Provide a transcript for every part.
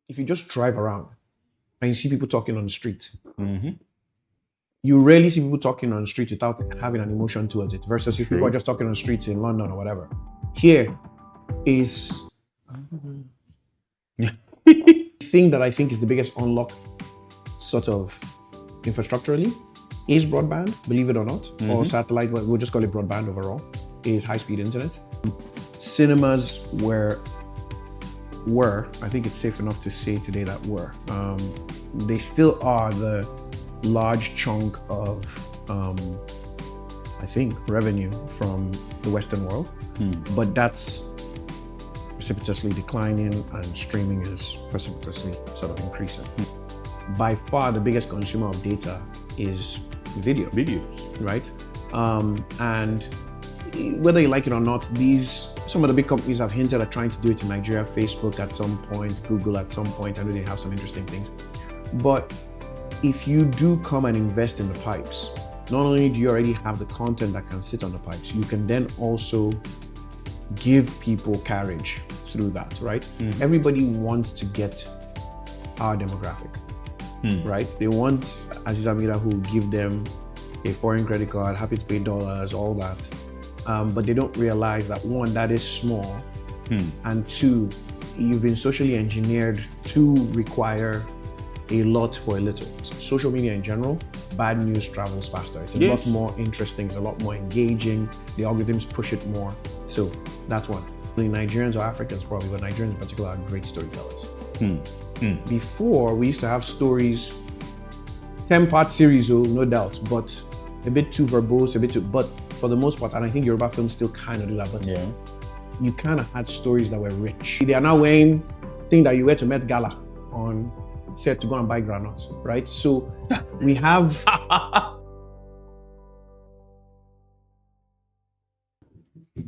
if you just drive around and you see people talking on the street, Mm-hmm. you rarely see people talking on the street without having an emotion towards it, versus if True. people are just talking on the streets in London or whatever. Here is the thing that I think is the biggest unlock, sort of infrastructurally, is broadband, believe it or not, or satellite, but we'll just call it broadband overall, is high-speed internet. Cinemas were, I think it's safe enough to say today that they still are the large chunk of, I think, revenue from the Western world, but that's precipitously declining and streaming is precipitously sort of increasing. By far, the biggest consumer of data is videos, right? And whether you like it or not, some of the big companies have hinted at trying to do it in Nigeria. Facebook at some point, Google at some point. I know they have some interesting things. But if you do come and invest in the pipes, not only do you already have the content that can sit on the pipes, you can then also give people carriage through that, right? Everybody wants to get our demographic, right? They want Aziz Amira who will give them a foreign credit card, happy to pay dollars, all that. But they don't realize that, one, that is small, and two, you've been socially engineered to require a lot for a little. Social media in general, bad news travels faster. It's a lot more interesting, it's a lot more engaging, the algorithms push it more. So that's one. The Nigerians or Africans probably, but Nigerians in particular are great storytellers. Before, we used to have stories, 10-part series, no doubt, but a bit too verbose, but for the most part, and I think Yoruba films still kind of do that, but you kind of had stories that were rich. They are now wearing things that you wear to Met Gala on set to go and buy granuts, right? So we have...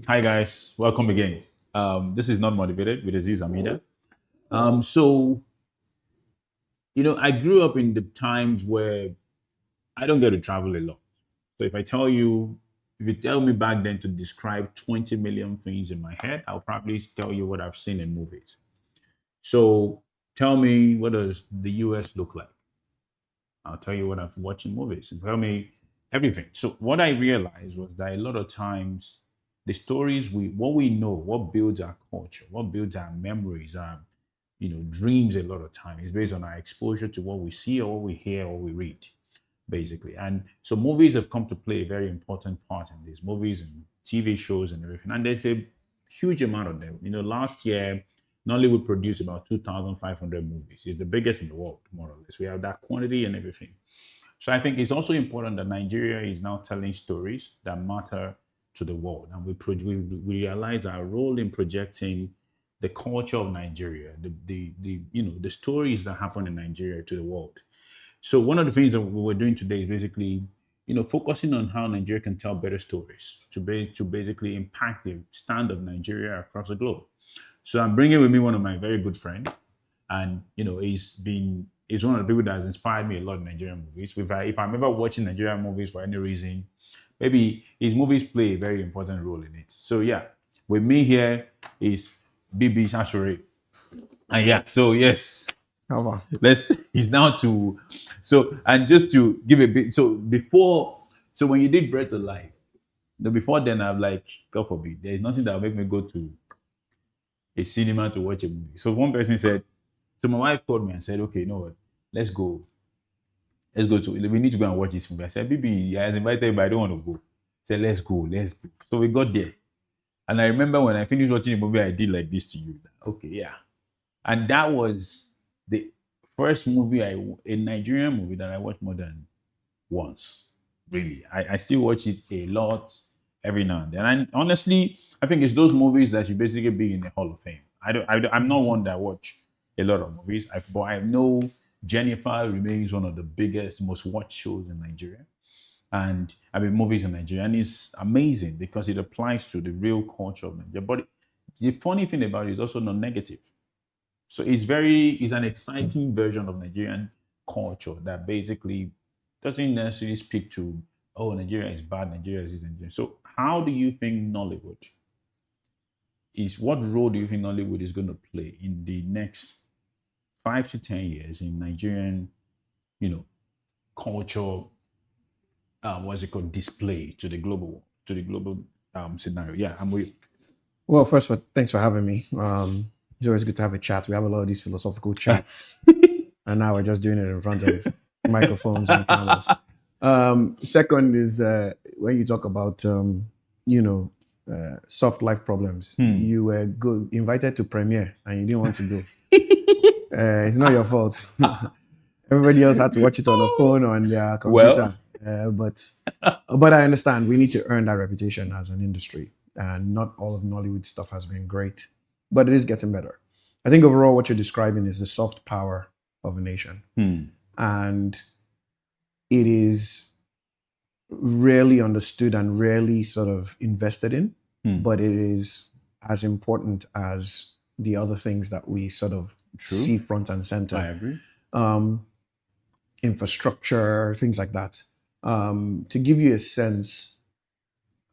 Hi guys, welcome again. This is Not Motivated with Aziz Amida. So, I grew up in the times where I don't get to travel a lot. So if you tell me back then to describe 20 million things in my head, I'll probably tell you what I've seen in movies. So tell me, what does the US look like? I'll tell you what I've watched in movies. Tell me everything. So what I realized was that a lot of times the stories what we know, what builds our culture, what builds our memories, our dreams a lot of time is based on our exposure to what we see or what we hear or we read, basically. And so movies have come to play a very important part in these movies and TV shows and everything. And there's a huge amount of them. Last year, Nollywood produced about 2,500 movies. It's the biggest in the world, more or less. We have that quantity and everything. So I think it's also important that Nigeria is now telling stories that matter to the world. And we realize our role in projecting the culture of Nigeria, the stories that happen in Nigeria to the world. So one of the things that we're doing today is basically, focusing on how Nigeria can tell better stories to basically impact the stand of Nigeria across the globe. So I'm bringing with me one of my very good friends, and he's one of the people that has inspired me a lot in Nigerian movies. If I'm ever watching Nigerian movies for any reason, maybe his movies play a very important role in it. So yeah, with me here is BB Sasore. And yes. He's now to, and just to give a bit, so when you did Breath of Life, before then I'm like, God forbid, there's nothing that will make me go to a cinema to watch a movie. So one person said, so my wife called me and said, okay, you know what, let's go we need to go and watch this movie. I said, BB, I was invited, but I don't want to go. Said, let's go. So we got there. And I remember when I finished watching the movie, I did like this to you. Okay, yeah. And that was the first movie, a Nigerian movie that I watched more than once. Really, I still watch it a lot every now and then. And honestly, I think it's those movies that should basically be in the Hall of Fame. I'm not one that watch a lot of movies, but I know Jennifer remains one of the biggest, most watched shows in Nigeria. And movies in Nigeria, and it's amazing because it applies to the real culture of Nigeria. But the funny thing about it is also not negative. So it's an exciting version of Nigerian culture that basically doesn't necessarily speak to, oh, Nigeria is bad, Nigeria is Nigeria. So how do you think what role do you think Nollywood is going to play in the next 5 to 10 years in Nigerian, culture, what's it called, display to the global scenario? Yeah, I'm with you. Well, first, thanks for having me. It's always good to have a chat. We have a lot of these philosophical chats, and now we're just doing it in front of microphones and cameras. Second is when you talk about, soft life problems. You were invited to premiere and you didn't want to go. It's not your fault. Everybody else had to watch it on a phone or on their computer. But I understand we need to earn that reputation as an industry. And not all of Nollywood stuff has been great, but it is getting better. I think overall what you're describing is the soft power of a nation. And it is rarely understood and rarely sort of invested in, but it is as important as the other things that we sort of see front and center. I agree. Infrastructure, things like that. To give you a sense,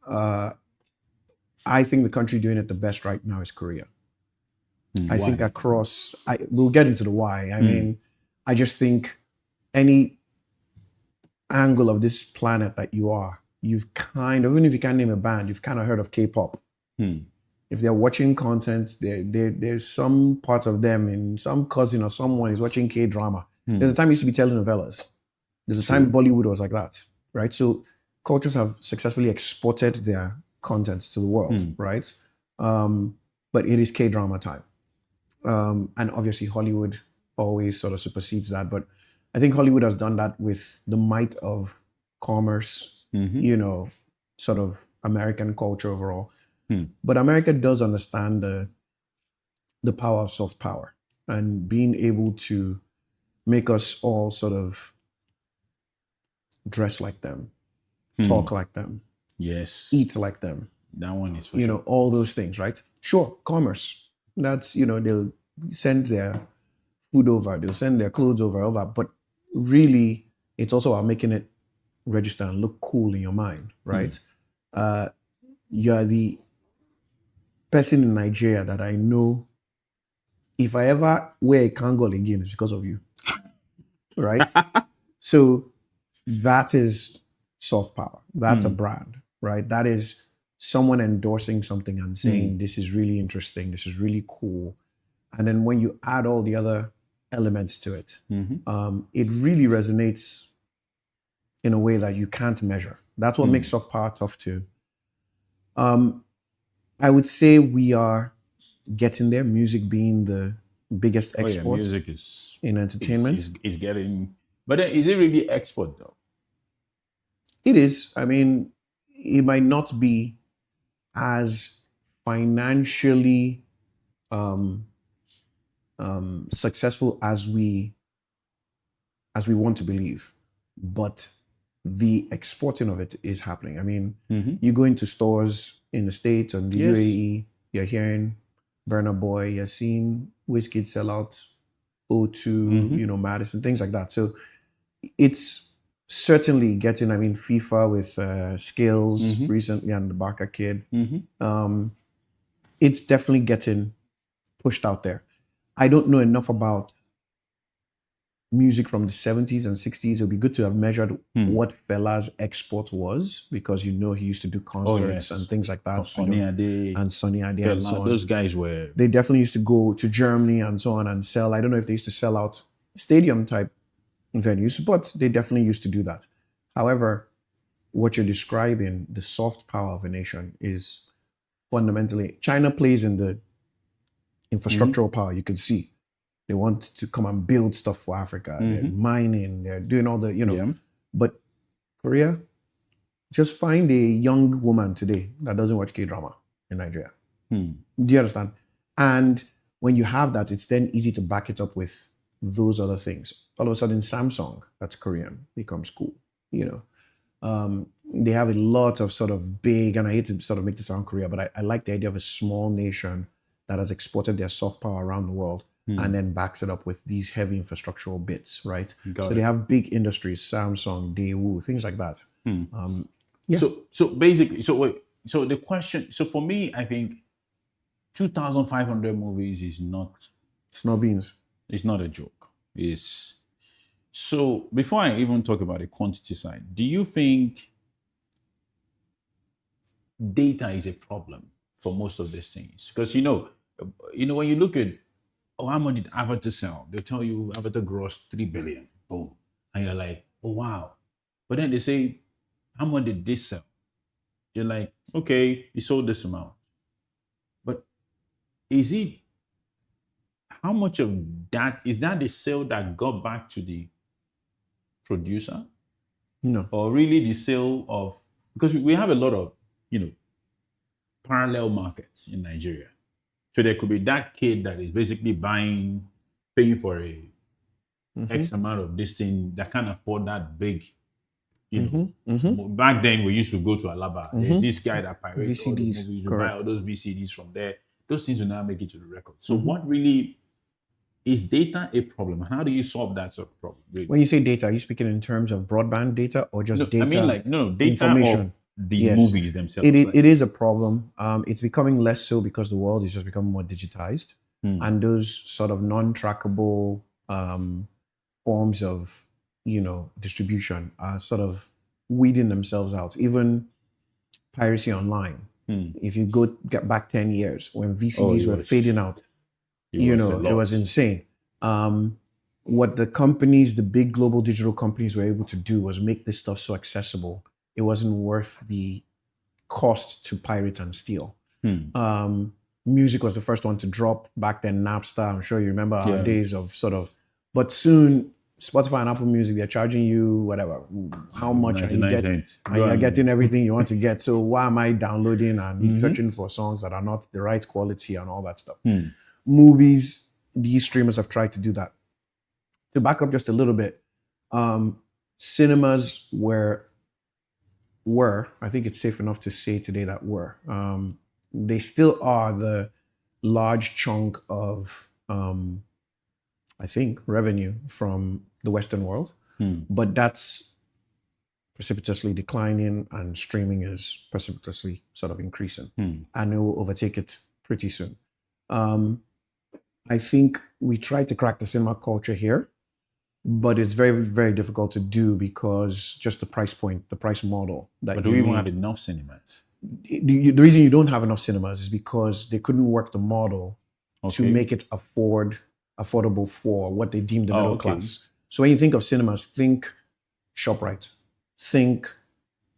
I think the country doing it the best right now is Korea. I think we'll get into the why. I mean, I just think any angle of this planet that you've kind of, even if you can't name a band, you've kind of heard of K-pop. If they're watching content, there's some part of them, in some cousin or someone is watching K-drama. There's a time it used to be telenovelas. There's a time Bollywood was like that, right? So cultures have successfully exported their content to the world, right? But it is K-drama time. And obviously Hollywood always sort of supersedes that. But I think Hollywood has done that with the might of commerce, sort of American culture overall. But America does understand the power of soft power and being able to make us all sort of dress like them, talk like them, eat like them. That one is for sure. All those things, right? Sure, commerce. That's, they'll send their food over, they'll send their clothes over, all that. But really, it's also about making it register and look cool in your mind, right? You're the person in Nigeria that I know, if I ever wear a Kangol again, it's because of you, right? So that is soft power. That's a brand, right? That is someone endorsing something and saying, this is really interesting, this is really cool. And then when you add all the other elements to it, it really resonates in a way that you can't measure. That's what makes soft power tough too. I would say we are getting there, music being the biggest export music is in entertainment. Is getting, but then is it really export though? It is. I mean, it might not be as financially successful as we want to believe, but the exporting of it is happening. I mean, you go into stores in the States and the UAE, you're hearing Burna Boy, you're seeing Wizkid sell out O2, Madison, things like that. So it's certainly getting, I mean, FIFA with Skills recently and the Barca kid. It's definitely getting pushed out there. I don't know enough about music from the 70s and 60s. It would be good to have measured what Fela's export was, because he used to do concerts and things like that. Sonny Ade and so on. Those guys were... They definitely used to go to Germany and so on and sell. I don't know if they used to sell out stadium type venues, but they definitely used to do that. However, what you're describing, the soft power of a nation, is fundamentally, China plays in the infrastructural power. You can see they want to come and build stuff for Africa. They're mining, they're doing all the, But Korea, just find a young woman today that doesn't watch K-drama in Nigeria. Do you understand? And when you have that, it's then easy to back it up with those other things. All of a sudden, Samsung, that's Korean, becomes cool. They have a lot of sort of big, and I hate to sort of make this sound Korea, but I like the idea of a small nation that has exported their soft power around the world and then backs it up with these heavy infrastructural bits, right? They have big industries, Samsung, Daewoo, things like that. So basically, so the question, so for me, I think 2,500 movies is not... It's not beans. It's not a joke. It's so before I even talk about the quantity side, do you think data is a problem for most of these things? Because when you look at how much did Avatar sell, they'll tell you Avatar grossed 3 billion. Boom. And you're like, oh wow. But then they say, how much did this sell? You're like, okay, it sold this amount. But is it how much of that is that the sale that got back to the producer? No. Or really the sale of, because we have a lot of, parallel markets in Nigeria. So there could be that kid that is basically paying for a X amount of this thing that can't afford that big. Back then we used to go to Alaba. There's this guy that pirates all the VCDs, movies. You correct. buy all those VCDs from there. Those things will not make it to the record. So what really is data a problem? How do you solve that sort of problem? Really? When you say data, are you speaking in terms of broadband data or just data? I mean, data information. of the Yes. movies themselves. It is a problem. It's becoming less so because the world is just becoming more digitized, and those sort of non-trackable forms of distribution are sort of weeding themselves out. Even piracy online. If you get back 10 years when VCDs were fading out, it was insane. What the big global digital companies were able to do was make this stuff so accessible. It wasn't worth the cost to pirate and steal. Music was the first one to drop back then. Napster, I'm sure you remember our days of but soon Spotify and Apple Music, they're charging you whatever, how much are you getting? And you're getting everything you want to get. So why am I downloading and searching for songs that are not the right quality and all that stuff? Movies, these streamers have tried to do that. To back up just a little bit, cinemas were, I think it's safe enough to say today that they still are the large chunk of, I think, revenue from the Western world. But that's precipitously declining and streaming is precipitously sort of increasing. And it will overtake it pretty soon. I think we try to crack the cinema culture here, but it's very, very difficult to do because just the price point, the price model. But do we even have enough cinemas? The reason you don't have enough cinemas is because they couldn't work the model to make it affordable for what they deem the middle class. So when you think of cinemas, think ShopRite, think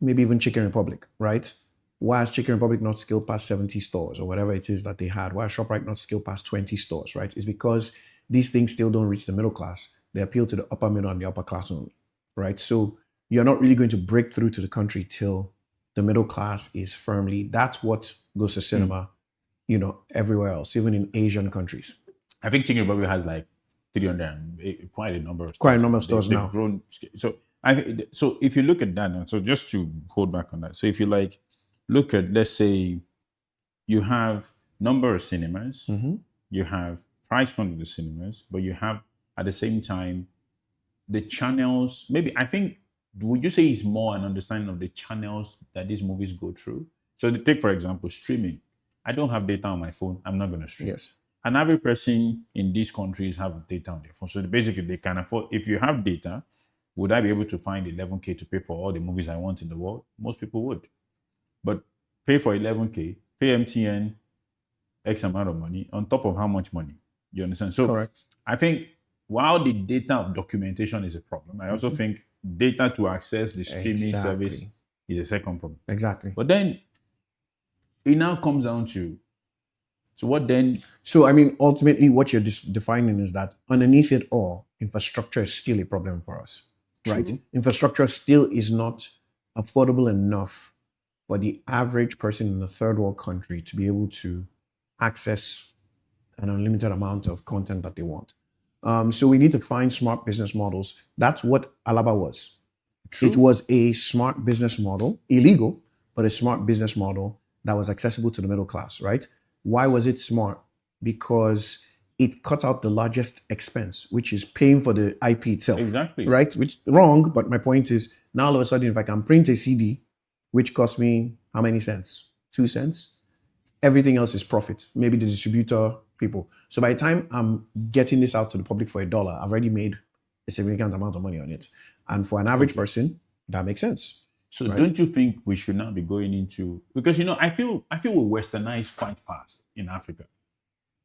maybe even Chicken Republic, right? Why has Chicken Republic not scaled past 70 stores or whatever it is that they had? Why has ShopRite not scaled past 20 stores, right? It's because these things still don't reach the middle class. They appeal to the upper middle and the upper class only, right? So you're not really going to break through to the country till the middle class is firmly, that's what goes to cinema, everywhere else, even in Asian countries. I think Chicken Republic has like 300, quite a number of stores. Quite a number of stores They've now. Grown, so if you look at that now, so just to hold back on that, so if you look at, let's say, you have number of cinemas, you have price point of the cinemas, but you have at the same time the channels. Maybe I think, would you say it's more an understanding of the channels that these movies go through? So take, for example, streaming. I don't have data on my phone. I'm not going to stream. Yes. And every person in these countries have data on their phone. So basically they can afford, if you have data, would I be able to find 11K to pay for all the movies I want in the world? Most people would. But pay for 11K, pay MTN X amount of money on top of how much money? You understand? So correct. I think while the data of documentation is a problem, I also think data to access the streaming service is a second problem. Exactly. But then it now comes down to, so what then? So, I mean, ultimately what you're defining is that underneath it all, infrastructure is still a problem for us, right? True. Infrastructure still is not affordable enough for the average person in a third world country to be able to access an unlimited amount of content that they want. So we need to find smart business models. That's what Alaba was. True. It was a smart business model, illegal, but a smart business model that was accessible to the middle class, right? Why was it smart? Because it cut out the largest expense, which is paying for the IP itself. Exactly. Right? Which wrong, but my point is now all of a sudden, if I can print a CD, which costs me how many cents? 2 cents? Everything else is profit. Maybe the distributor people. So by the time I'm getting this out to the public for $1, I've already made a significant amount of money on it. And for an average person, that makes sense. So Right. don't you think we should now be going into, because I feel we westernized quite fast in Africa.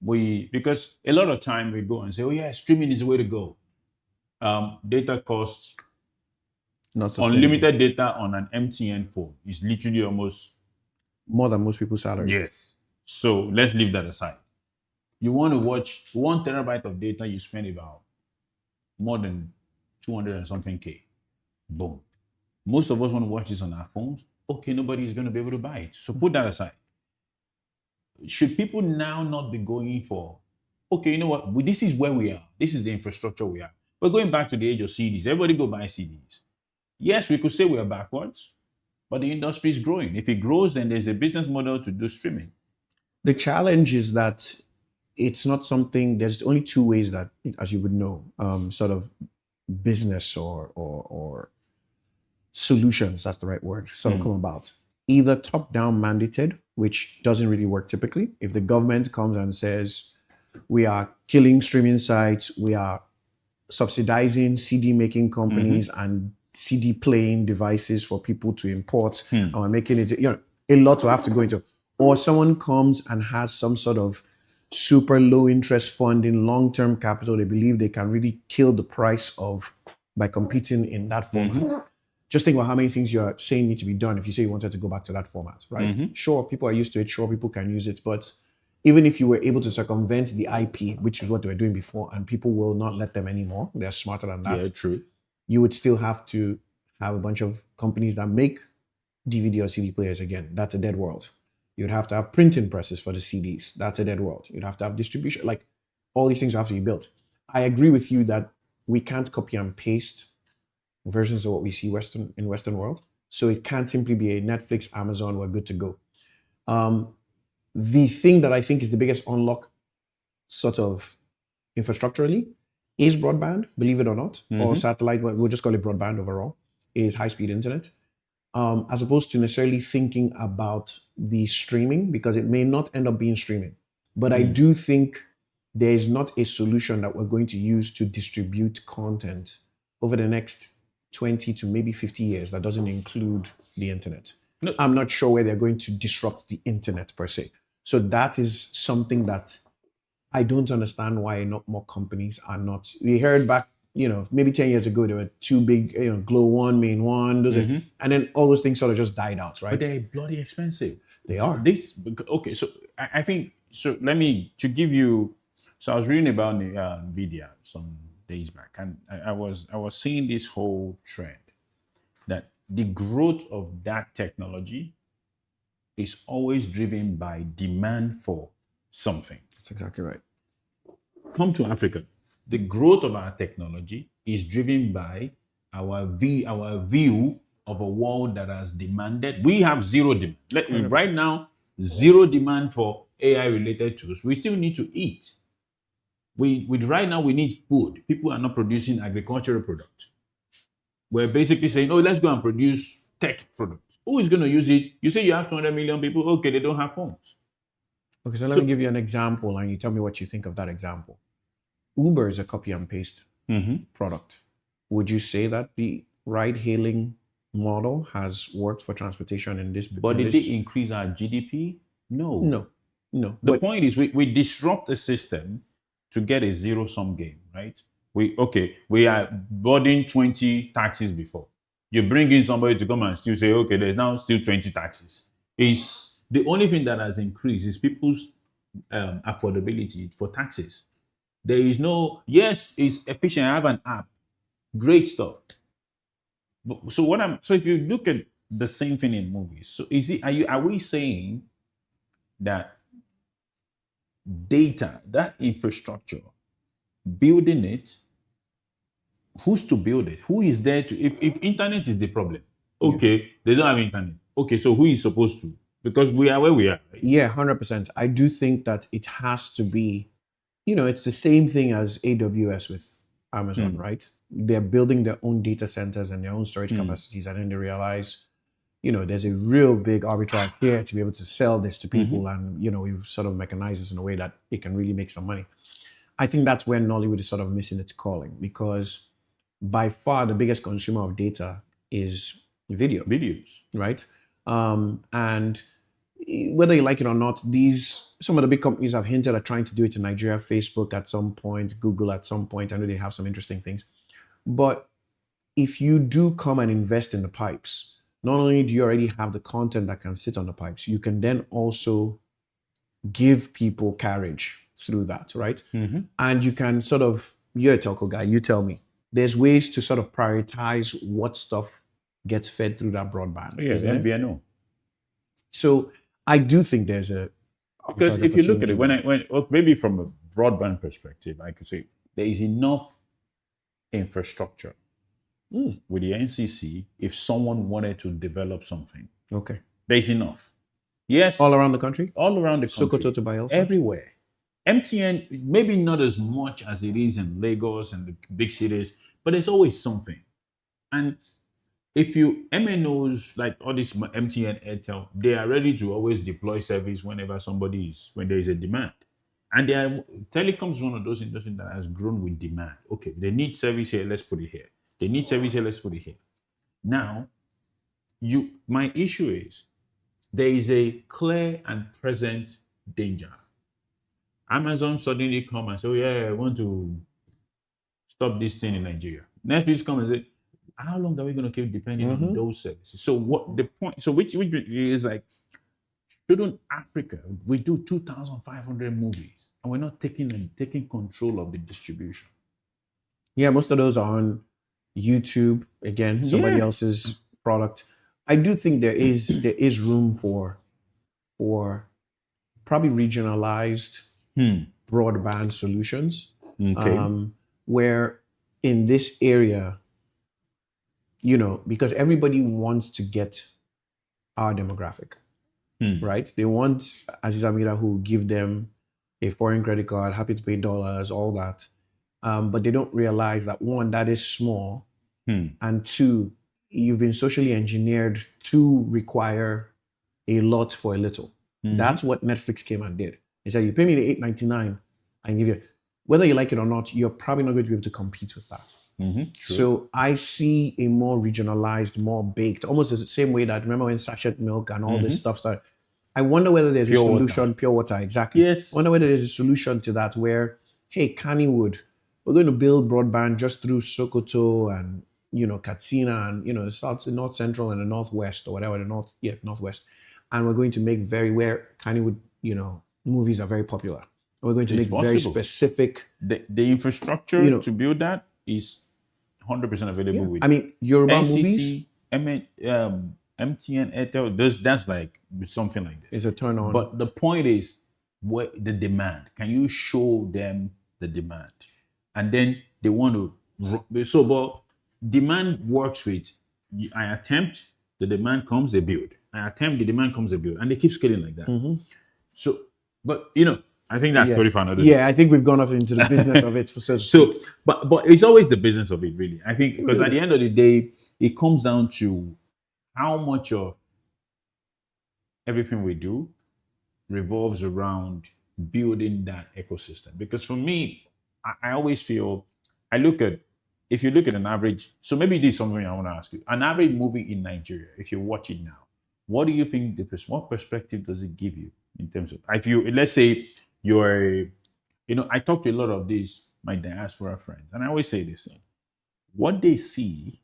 Because a lot of time we go and say, oh yeah, streaming is the way to go. Data costs, Not sustainable. unlimited data on an MTN phone is literally almost More than most people's salaries. yes. So let's leave that aside. You want to watch 1 terabyte of data, you spend about more than 200 and something K. Boom. Most of us want to watch this on our phones. Okay, nobody is going to be able to buy it. So put that aside. Should people now not be going for, okay, you know what? This is where we are. This is the infrastructure we are. We're going back to the age of CDs. Everybody go buy CDs. Yes, we could say we are backwards, but the industry is growing. If it grows, then there's a business model to do streaming. The challenge is that it's not something, there's only two ways that, as you would know, sort of business or solutions, that's the right word, sort of come about. Either top-down mandated, which doesn't really work typically. If the government comes and says, we are killing streaming sites, we are subsidizing CD making companies and CD playing devices for people to import, and we're making it, a lot to have to go into. Or someone comes and has some sort of super low interest funding, long-term capital. They believe they can really kill the price of by competing in that format. Just think about how many things you're saying need to be done if you say you wanted to go back to that format, right? Sure, people are used to it. Sure, people can use it. But even if you were able to circumvent the IP, which is what they were doing before, and people will not let them anymore, they're smarter than that. Yeah, true. You would still have to have a bunch of companies that make DVD or CD players again. That's a dead world. You'd have to have printing presses for the CDs. That's a dead world. You'd have to have distribution. Like all these things have to be built. I agree with you that we can't copy and paste versions of what we see in Western world. So it can't simply be a Netflix, Amazon, we're good to go. The thing that I think is the biggest unlock sort of infrastructurally is broadband, believe it or not, or satellite, we'll just call it broadband overall, is high-speed internet. As opposed to necessarily thinking about the streaming, because it may not end up being streaming. But I do think there is not a solution that we're going to use to distribute content over the next 20 to maybe 50 years that doesn't include the internet. No. I'm not sure where they're going to disrupt the internet per se. So that is something that I don't understand why not more companies are not. We heard back, maybe 10 years ago, there were two big, Glow One, Main One, and then all those things sort of just died out, right? But they're bloody expensive. They are. Okay, so I think, so to give you, so I was reading about NVIDIA some days back, and I was seeing this whole trend that the growth of that technology is always driven by demand for something. That's exactly right. Come to Africa. The growth of our technology is driven by our view of a world that has demanded. We have zero demand. Right now, zero demand for AI-related tools. We still need to eat. Right now, we need food. People are not producing agricultural products. We're basically saying, oh, let's go and produce tech products. Who is going to use it? You say you have 200 million people. Okay, they don't have phones. Okay, so let me give you an example, and you tell me what you think of that example. Uber is a copy and paste product. Would you say that the ride-hailing model has worked for transportation in this? But did it increase our GDP? No. The point is we disrupt a system to get a zero-sum game, right? We are boarding 20 taxis before. You bring in somebody to come and still say, okay, there's now still 20 taxis. It's the only thing that has increased is people's affordability for taxis. There is no, yes, it's efficient. I have an app, great stuff. So if you look at the same thing in movies, so are we saying that data, that infrastructure, building it, who's to build it? Who is there to, if internet is the problem, okay, they don't have internet. Okay, so who is supposed to? Because we are where we are. Right? Yeah, 100%. I do think that it has to be, it's the same thing as AWS with Amazon, right? They're building their own data centers and their own storage capacities, and then they realize there's a real big arbitrage here to be able to sell this to people, and we've sort of mechanized this in a way that it can really make some money. I think that's where Nollywood is sort of missing its calling, because by far the biggest consumer of data is Videos. right? And whether you like it or not, some of the big companies have hinted at trying to do it in Nigeria. Facebook at some point, Google at some point. I know they have some interesting things. But if you do come and invest in the pipes, not only do you already have the content that can sit on the pipes, you can then also give people carriage through that, right? And you can sort of, you're a telco guy, you tell me, there's ways to sort of prioritize what stuff gets fed through that broadband. Yes, isn't there? MVNO. So I do think there's a Because if you look at it, opportunity when maybe from a broadband perspective, I could say there is enough infrastructure with the NCC. If someone wanted to develop something, there. Okay. there's enough. Yes, All around the country? all around the country, Sokoto to Bayelsa? everywhere. MTN, maybe not as much as it is in Lagos and the big cities, but there's always something. And if you MNOs like all this MTN, Airtel, they are ready to always deploy service when there is a demand. And telecom is one of those industries that has grown with demand. Okay, they need service here, let's put it here. They need service here, let's put it here. Now, my issue is there is a clear and present danger. Amazon suddenly come and say, oh yeah, I want to stop this thing in Nigeria. Netflix come and say, how long are we going to keep depending on those services? So what the point? So which is like, shouldn't Africa, we do 2,500 movies and we're not taking control of the distribution? Yeah, most of those are on YouTube. Again, somebody else's product. I do think there is room for probably regionalized broadband solutions. Okay. Where in this area, because everybody wants to get our demographic, right? They want Aziz Amira who give them a foreign credit card, happy to pay dollars, all that. But they don't realize that one, that is small, and two, you've been socially engineered to require a lot for a little. That's what Netflix came and did. They said, you pay me the $8.99, I give you, whether you like it or not, you're probably not going to be able to compete with that. So I see a more regionalized, more baked, almost the same way that, remember when sachet milk and all this stuff started? I wonder whether there's a solution, pure water, exactly. Yes. I wonder whether there's a solution to that where, hey, Kannywood, we're going to build broadband just through Sokoto and, Katsina and, the South, the North Central and the Northwest or whatever, Northwest. And we're going to make where Kannywood, movies are very popular. We're going to make very specific. The infrastructure to build that is 100% available with. I mean, Yoruba NCC, movies. MTN, Airtel, that's like something like this. It's a turn on. But the point is, what the demand? Can you show them the demand? And then they want to. But demand works with. I attempt, the demand comes, they build. I attempt, the demand comes, they build, and they keep scaling like that. So, but I think that's totally fun. Yeah, I think we've gone off into the business of it for such. So, but it's always the business of it, really. I think because at the end of the day, it comes down to how much of everything we do revolves around building that ecosystem. Because for me, I always feel, if you look at an average, so maybe this is something I want to ask you. An average movie in Nigeria, if you watch it now, what do you think, what perspective does it give you in terms of, let's say you're, I talk to a lot of these, my diaspora friends, and I always say this thing. What they see,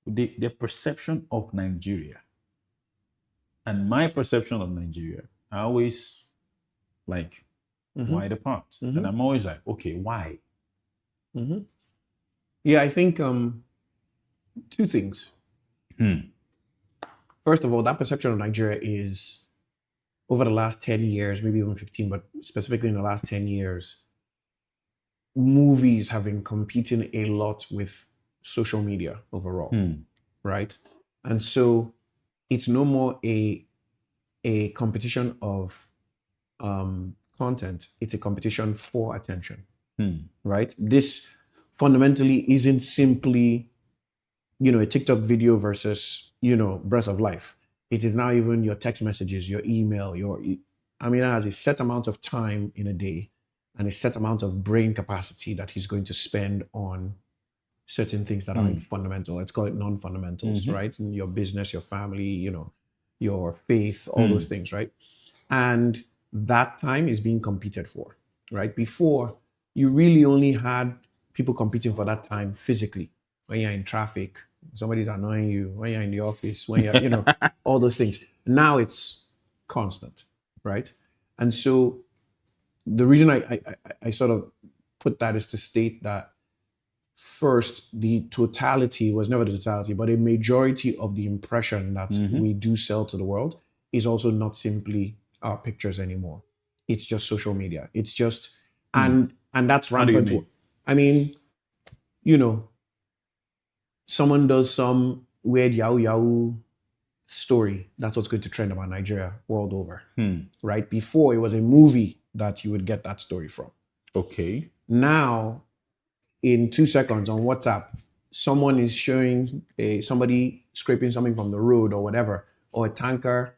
their perception of Nigeria and my perception of Nigeria are always like wide apart. And I'm always like, okay, why? Yeah, I think two things. First of all, that perception of Nigeria is over the last 10 years, maybe even 15, but specifically in the last 10 years, movies have been competing a lot with social media overall, right? And so it's no more a competition of content, it's a competition for attention, right? This fundamentally isn't simply, a TikTok video versus, Breath of Life. It is now even your text messages, your email, Amina has a set amount of time in a day and a set amount of brain capacity that he's going to spend on certain things that aren't fundamental. Let's call it non-fundamentals, right? In your business, your family, your faith, all those things, right? And that time is being competed for, right? Before, you really only had people competing for that time physically. When you're in traffic, somebody's annoying you, when you're in the office, when you're, all those things. Now it's constant, right? And so the reason I sort of put that is to state that first, the totality was never the totality, but a majority of the impression that we do sell to the world is also not simply our pictures anymore. It's just social media. It's just, and that's rampant. I mean, someone does some weird Yahoo story. That's what's going to trend about Nigeria world over, right? Before, it was a movie that you would get that story from. Okay. Now, in 2 seconds on WhatsApp, someone is showing somebody scraping something from the road or whatever, or a tanker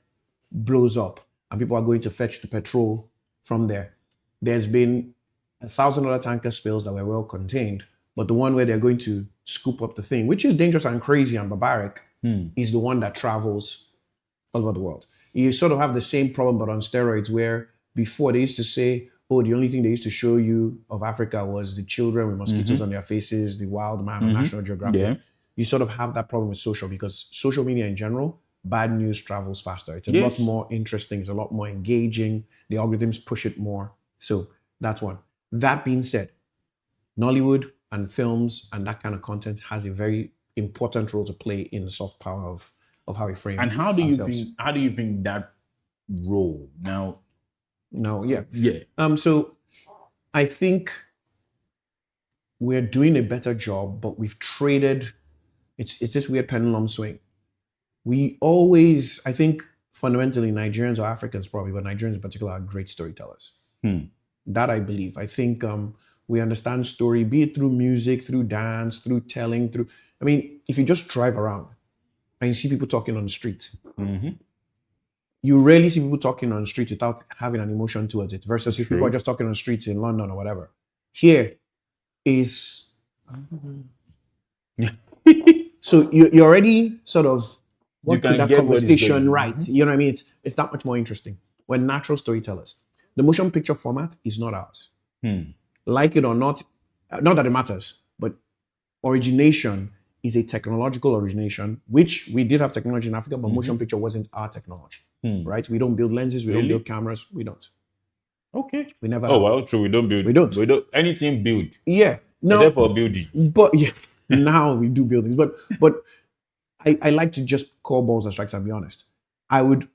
blows up and people are going to fetch the petrol from there. There's been 1,000 other tanker spills that were well contained, but the one where they're going to scoop up the thing, which is dangerous and crazy and barbaric, is the one that travels all over the world. You sort of have the same problem, but on steroids, where before they used to say, oh, the only thing they used to show you of Africa was the children with mosquitoes on their faces, the wild man on National Geographic. Yeah. You sort of have that problem with social, because social media in general, bad news travels faster. It's a lot more interesting. It's a lot more engaging. The algorithms push it more. So that's one. That being said, Nollywood and films and that kind of content has a very important role to play in the soft power of how we frame. And how do you think that role now? No, yeah. Yeah. So I think we're doing a better job, but we've traded, it's this weird pendulum swing. We always, I think fundamentally Nigerians or Africans probably, but Nigerians in particular are great storytellers. That I believe. I think we understand story, be it through music, through dance, through telling, I mean, if you just drive around and you see people talking on the street, you rarely see people talking on the street without having an emotion towards it, versus if people are just talking on the streets in London or whatever. Here is... So you're already sort of... What could that conversation right? You know what I mean? It's that much more interesting. We're natural storytellers. The motion picture format is not ours. Like it or not that it matters, but origination is a technological origination, which we did have technology in Africa, but motion picture wasn't our technology, right? We don't build lenses, we don't build cameras, we don't. Okay. We never. Oh, well, true. We don't build. We don't. Anything build. Yeah. No. Except for building. But yeah, now we do buildings. But I like to just call balls and strikes and be honest. I would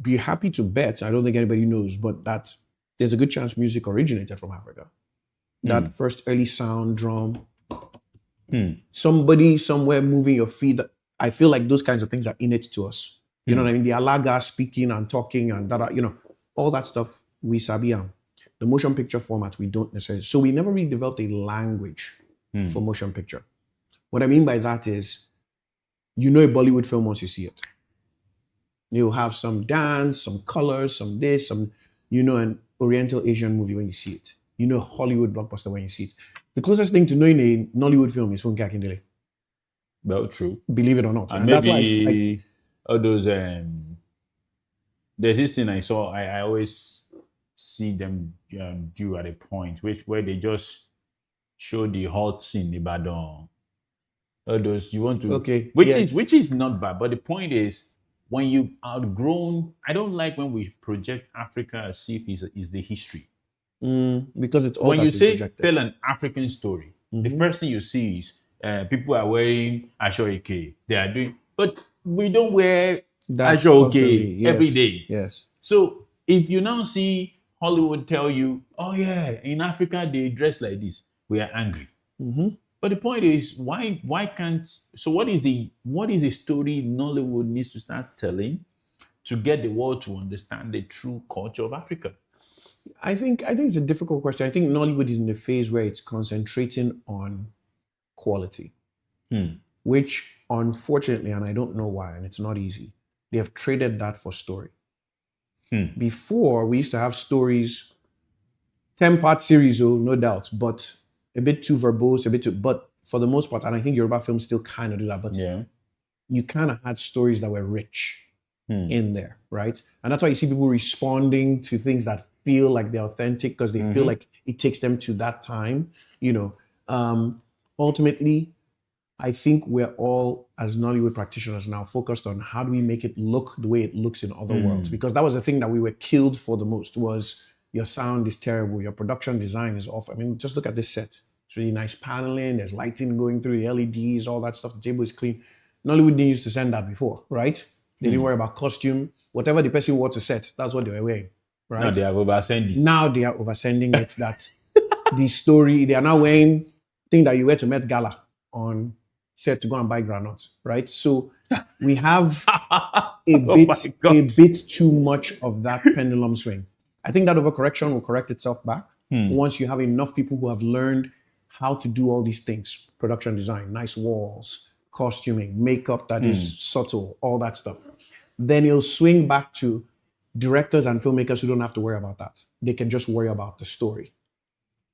be happy to bet, I don't think anybody knows, but that there's a good chance music originated from Africa. That first early sound, drum, somebody somewhere moving your feet. I feel like those kinds of things are innate to us. You know what I mean? The alaga speaking and talking and all that stuff we sabi. The motion picture format, we don't necessarily. So we never really developed a language for motion picture. What I mean by that is, a Bollywood film once you see it. You'll have some dance, some colors, some this, some, an Oriental Asian movie when you see it. Hollywood blockbuster when you see it. The closest thing to knowing a Nollywood film is Funke Akindele. Well, true. Believe it or not. And maybe all those, there's this thing I saw, I always see them do at a point, where they just show the hot scene in Ibadan. All those, you want to... Okay. Which is not bad, but the point is, when you've outgrown, I don't like when we project Africa as if it's the history. Because it's all when you say projected. Tell an African story, the first thing you see is people are wearing Ashoike. They are doing, but we don't wear Ashoike every day. Yes. So if you now see Hollywood tell you, oh yeah, in Africa they dress like this, we are angry. But the point is, why can't? So what is the story Nollywood needs to start telling to get the world to understand the true culture of Africa? I think it's a difficult question. I think Nollywood is in the phase where it's concentrating on quality, which unfortunately, and I don't know why, and it's not easy, They have traded that for story. Before, we used to have stories, 10-part series, no doubt, but a bit too verbose, but for the most part, and I think Yoruba films still kind of do that, but you kind of had stories that were rich in there, right? And that's why you see people responding to things that feel like they're authentic because they feel like it takes them to that time, ultimately, I think we're all, as Nollywood practitioners now, focused on how do we make it look the way it looks in other worlds? Because that was the thing that we were killed for the most was your sound is terrible, your production design is off. I mean, just look at this set. It's really nice paneling, there's lighting going through the LEDs, all that stuff, the table is clean. Nollywood didn't used to send that before, right? They didn't worry about costume. Whatever the person wore to set, that's what they were wearing, right? Now they are oversending. Now they are oversending it that the story, they are now wearing thing that you wear to Met Gala on set to go and buy granuts, right? So we have a bit too much of that pendulum swing. I think that overcorrection will correct itself back once you have enough people who have learned how to do all these things. Production design, nice walls, costuming, makeup that is subtle, all that stuff. Then it'll swing back to directors and filmmakers who don't have to worry about that. They can just worry about the story.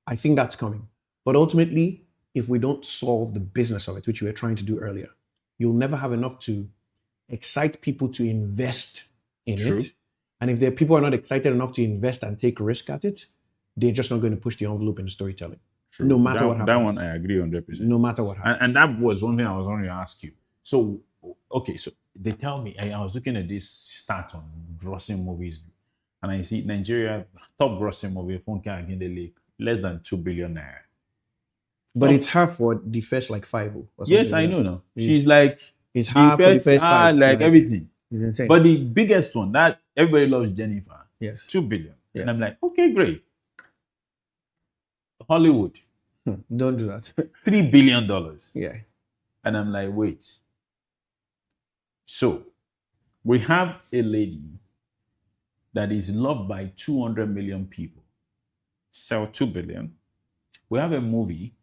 I think that's coming. But ultimately, if we don't solve the business of it, which we were trying to do earlier, you'll never have enough to excite people to invest in it. And if people are not excited enough to invest and take risk at it, they're just not going to push the envelope in the storytelling. True. No matter what happens. That one I agree 100%. No matter what happens. And that was one thing I was going to ask you. So, okay, so they tell me, I was looking at this stat on grossing movies, and I see Nigeria, top grossing movie, Funke Akindele, less than 2 billion naira. But it's half for the first like 5. Yes, I know now. She's like, it's half for the first 5. Like everything. It's insane. But the biggest one, that everybody loves Jennifer. Yes. 2 billion. Yes. And I'm like, okay, great. Hollywood. Don't do that. $3 billion. Yeah. And I'm like, wait. So we have a lady that is loved by 200 million people, sell 2 billion. We have a movie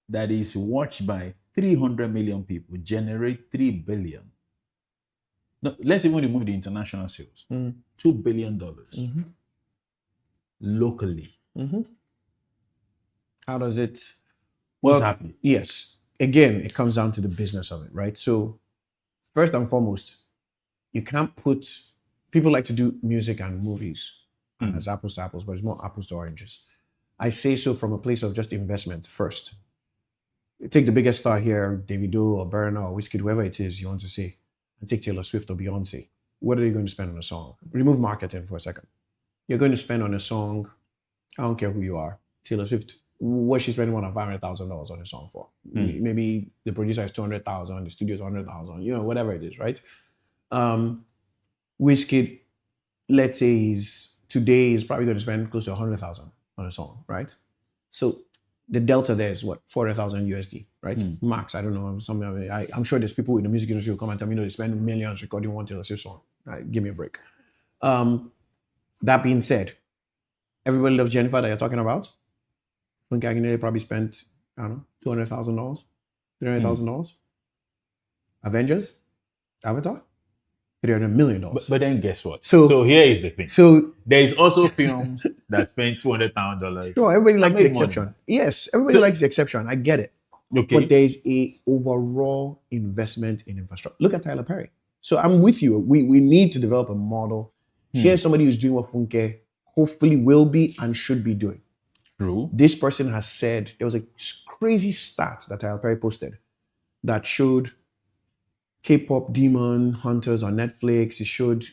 that is watched by 300 million people, generate 3 billion. No, let's even remove the international sales. $2 billion locally. How does it? What's happening? Yes. Again, it comes down to the business of it, right? So first and foremost, you can't put, people like to do music and movies as apples to apples, but it's more apples to oranges. I say so from a place of just investment first. Take the biggest star here, Davido or Burna or Wizkid, whoever it is you want to say, and take Taylor Swift or Beyonce. What are you going to spend on a song? Remove marketing for a second. You're going to spend on a song, I don't care who you are, Taylor Swift, what's she spending more than $500,000 on a song for? Maybe the producer is 200,000, the studio is 100,000, whatever it is, right? Wizkid, let's say today is probably going to spend close to 100,000 on a song, right? So the delta there is what, 400,000 USD, right? Max, I don't know. I'm sure there's people in the music industry who come and tell me, they spend millions recording one Taylor Swift song. Right, give me a break. That being said, everybody loves Jennifer that you're talking about. Funke Akindele probably spent, I don't know, $200,000, $300,000. Avengers, Avatar, $300 million. But then guess what? So here is the thing. So there is also films that spend $200,000. Sure, everybody likes the exception. Yes, everybody likes the exception. I get it. Okay. But there's a overall investment in infrastructure. Look at Tyler Perry. So I'm with you. We need to develop a model. Here's somebody who's doing what Funke hopefully will be and should be doing. True. This person has said, there was a crazy stat that Tyler Perry posted that showed K-pop Demon Hunters on Netflix. It showed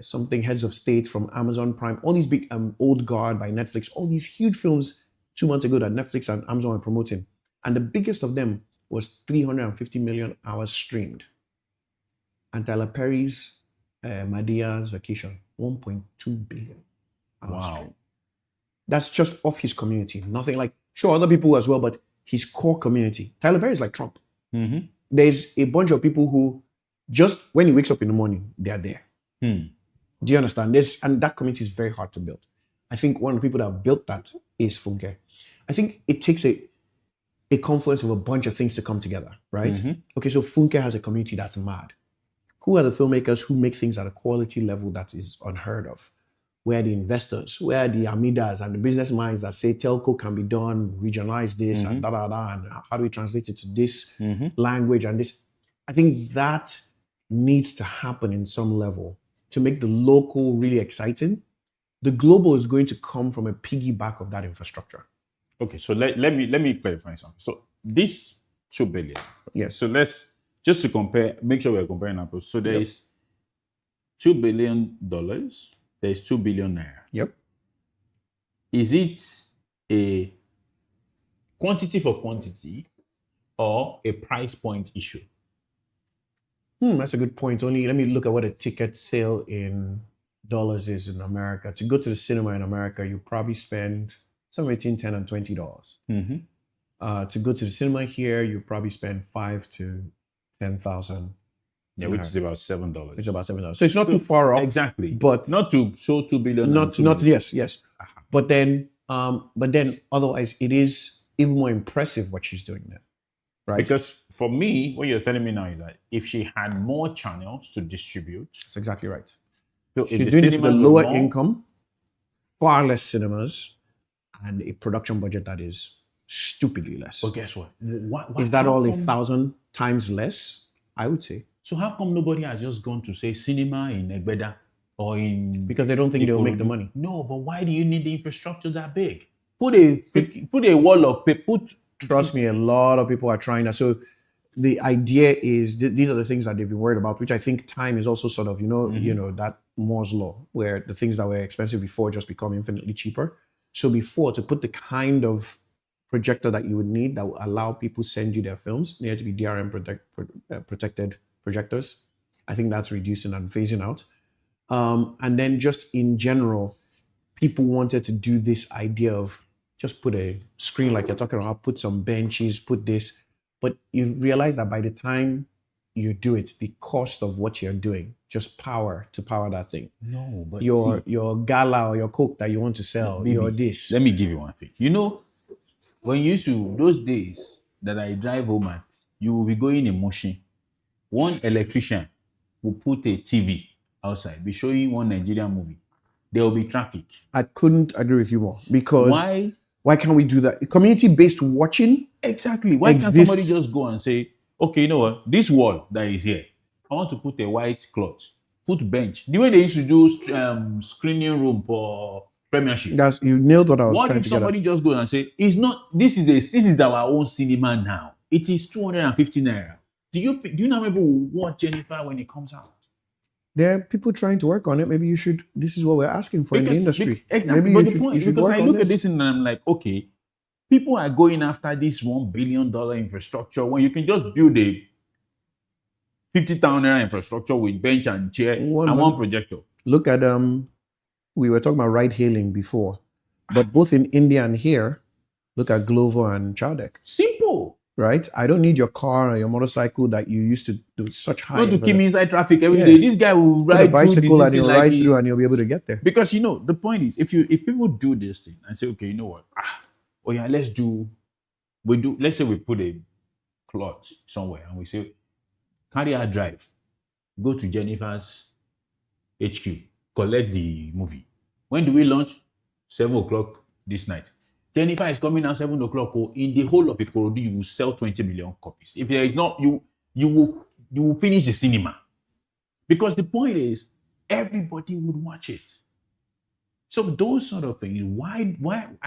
something Heads of State from Amazon Prime. All these big Old Guard by Netflix. All these huge films 2 months ago that Netflix and Amazon were promoting. And the biggest of them was 350 million hours streamed. And Tyler Perry's Madea's Vacation, 1.2 billion hours streamed. That's just off his community. Nothing like, sure, other people as well, but his core community. Tyler Perry is like Trump. There's a bunch of people who just when he wakes up in the morning, they're there. Do you understand? And that community is very hard to build. I think one of the people that have built that is Funke. I think it takes a confluence of a bunch of things to come together, right? Okay, so Funke has a community that's mad. Who are the filmmakers who make things at a quality level that is unheard of? Where are the investors? Where are the Amidas and the business minds that say telco can be done, regionalize this and and how do we translate it to this language and this? I think that needs to happen in some level to make the local really exciting. The global is going to come from a piggyback of that infrastructure. Okay, so let me clarify something. So this 2 billion. Yes. So let's just to compare, make sure we're comparing apples. So there is $2 billion. There is 2 billion naira. Yep. Is it a quantity for quantity or a price point issue? That's a good point. Only let me look at what a ticket sale in dollars is in America. To go to the cinema in America, you probably spend somewhere between $10 and $20. To go to the cinema here, you probably spend $5,000 to $10,000. Yeah, which is about $7. It's about $7. So it's not too far off. Exactly. But not to show 2 billion. Not yes. But then otherwise it is even more impressive what she's doing there. Right. Because for me, what you're telling me now is that if she had more channels to distribute. That's exactly right. So she's doing this with a lower income, far less cinemas, and a production budget that is stupidly less. But guess what? Is that all 1,000 times less? I would say. So how come nobody has just gone to say cinema in Egbeda or in? Because they don't think they'll make the money. No, but why do you need the infrastructure that big? Put a wall of paper. Trust me, a lot of people are trying that. So the idea is these are the things that they've been worried about, which I think time is also sort of, that Moore's law, where the things that were expensive before just become infinitely cheaper. So before, to put the kind of projector that you would need that will allow people send you their films, they had to be DRM protected projectors. I think that's reducing and phasing out. And then just in general, people wanted to do this idea of just put a screen like you're talking about, put some benches, put this. But you realize that by the time you do it, the cost of what you're doing, just power to power that thing. No, but your gala or your Coke that you want to sell, your this. Let me give you one thing. When you used to, those days that I drive home at, you will be going in motion. One electrician will put a TV outside, be showing one Nigerian movie. There will be traffic. I couldn't agree with you more. Because why can't we do that? Community-based watching. Exactly. Why can't somebody just go and say, okay, you know what? This wall that is here, I want to put a white cloth, put bench. The way they used to do screening room for premiership. You nailed what I was trying to get at. What if somebody just goes and say, it's not, this is our own cinema now. It is 250 naira. Do you know how many people will watch Jennifer when it comes out? There are people trying to work on it. Maybe you should. This is what we're asking for in the industry. Exactly. Maybe but the point is, because I look at this and I'm like, okay, people are going after this $1 billion infrastructure when you can just build a 50,000 naira infrastructure with bench and chair and one projector. Look at we were talking about ride hailing before, but both in India and here, look at Glovo and Chowdeck. Simple. Right? I don't need your car or your motorcycle that you used to do such high. Not to keep me inside traffic every day. This guy will ride a bicycle through and he'll ride through and he'll be able to get there. Because the point is, if people do this thing and say, okay, you know what? Let's say we put a cloth somewhere and we say, carry our drive, go to Jennifer's HQ, collect the movie. When do we launch? 7 o'clock this night. Jennifer is coming out 7 o'clock. In the whole of Ikorodu, you will sell 20 million copies. If there is not, you will finish the cinema. Because the point is, everybody would watch it. So those sort of things, why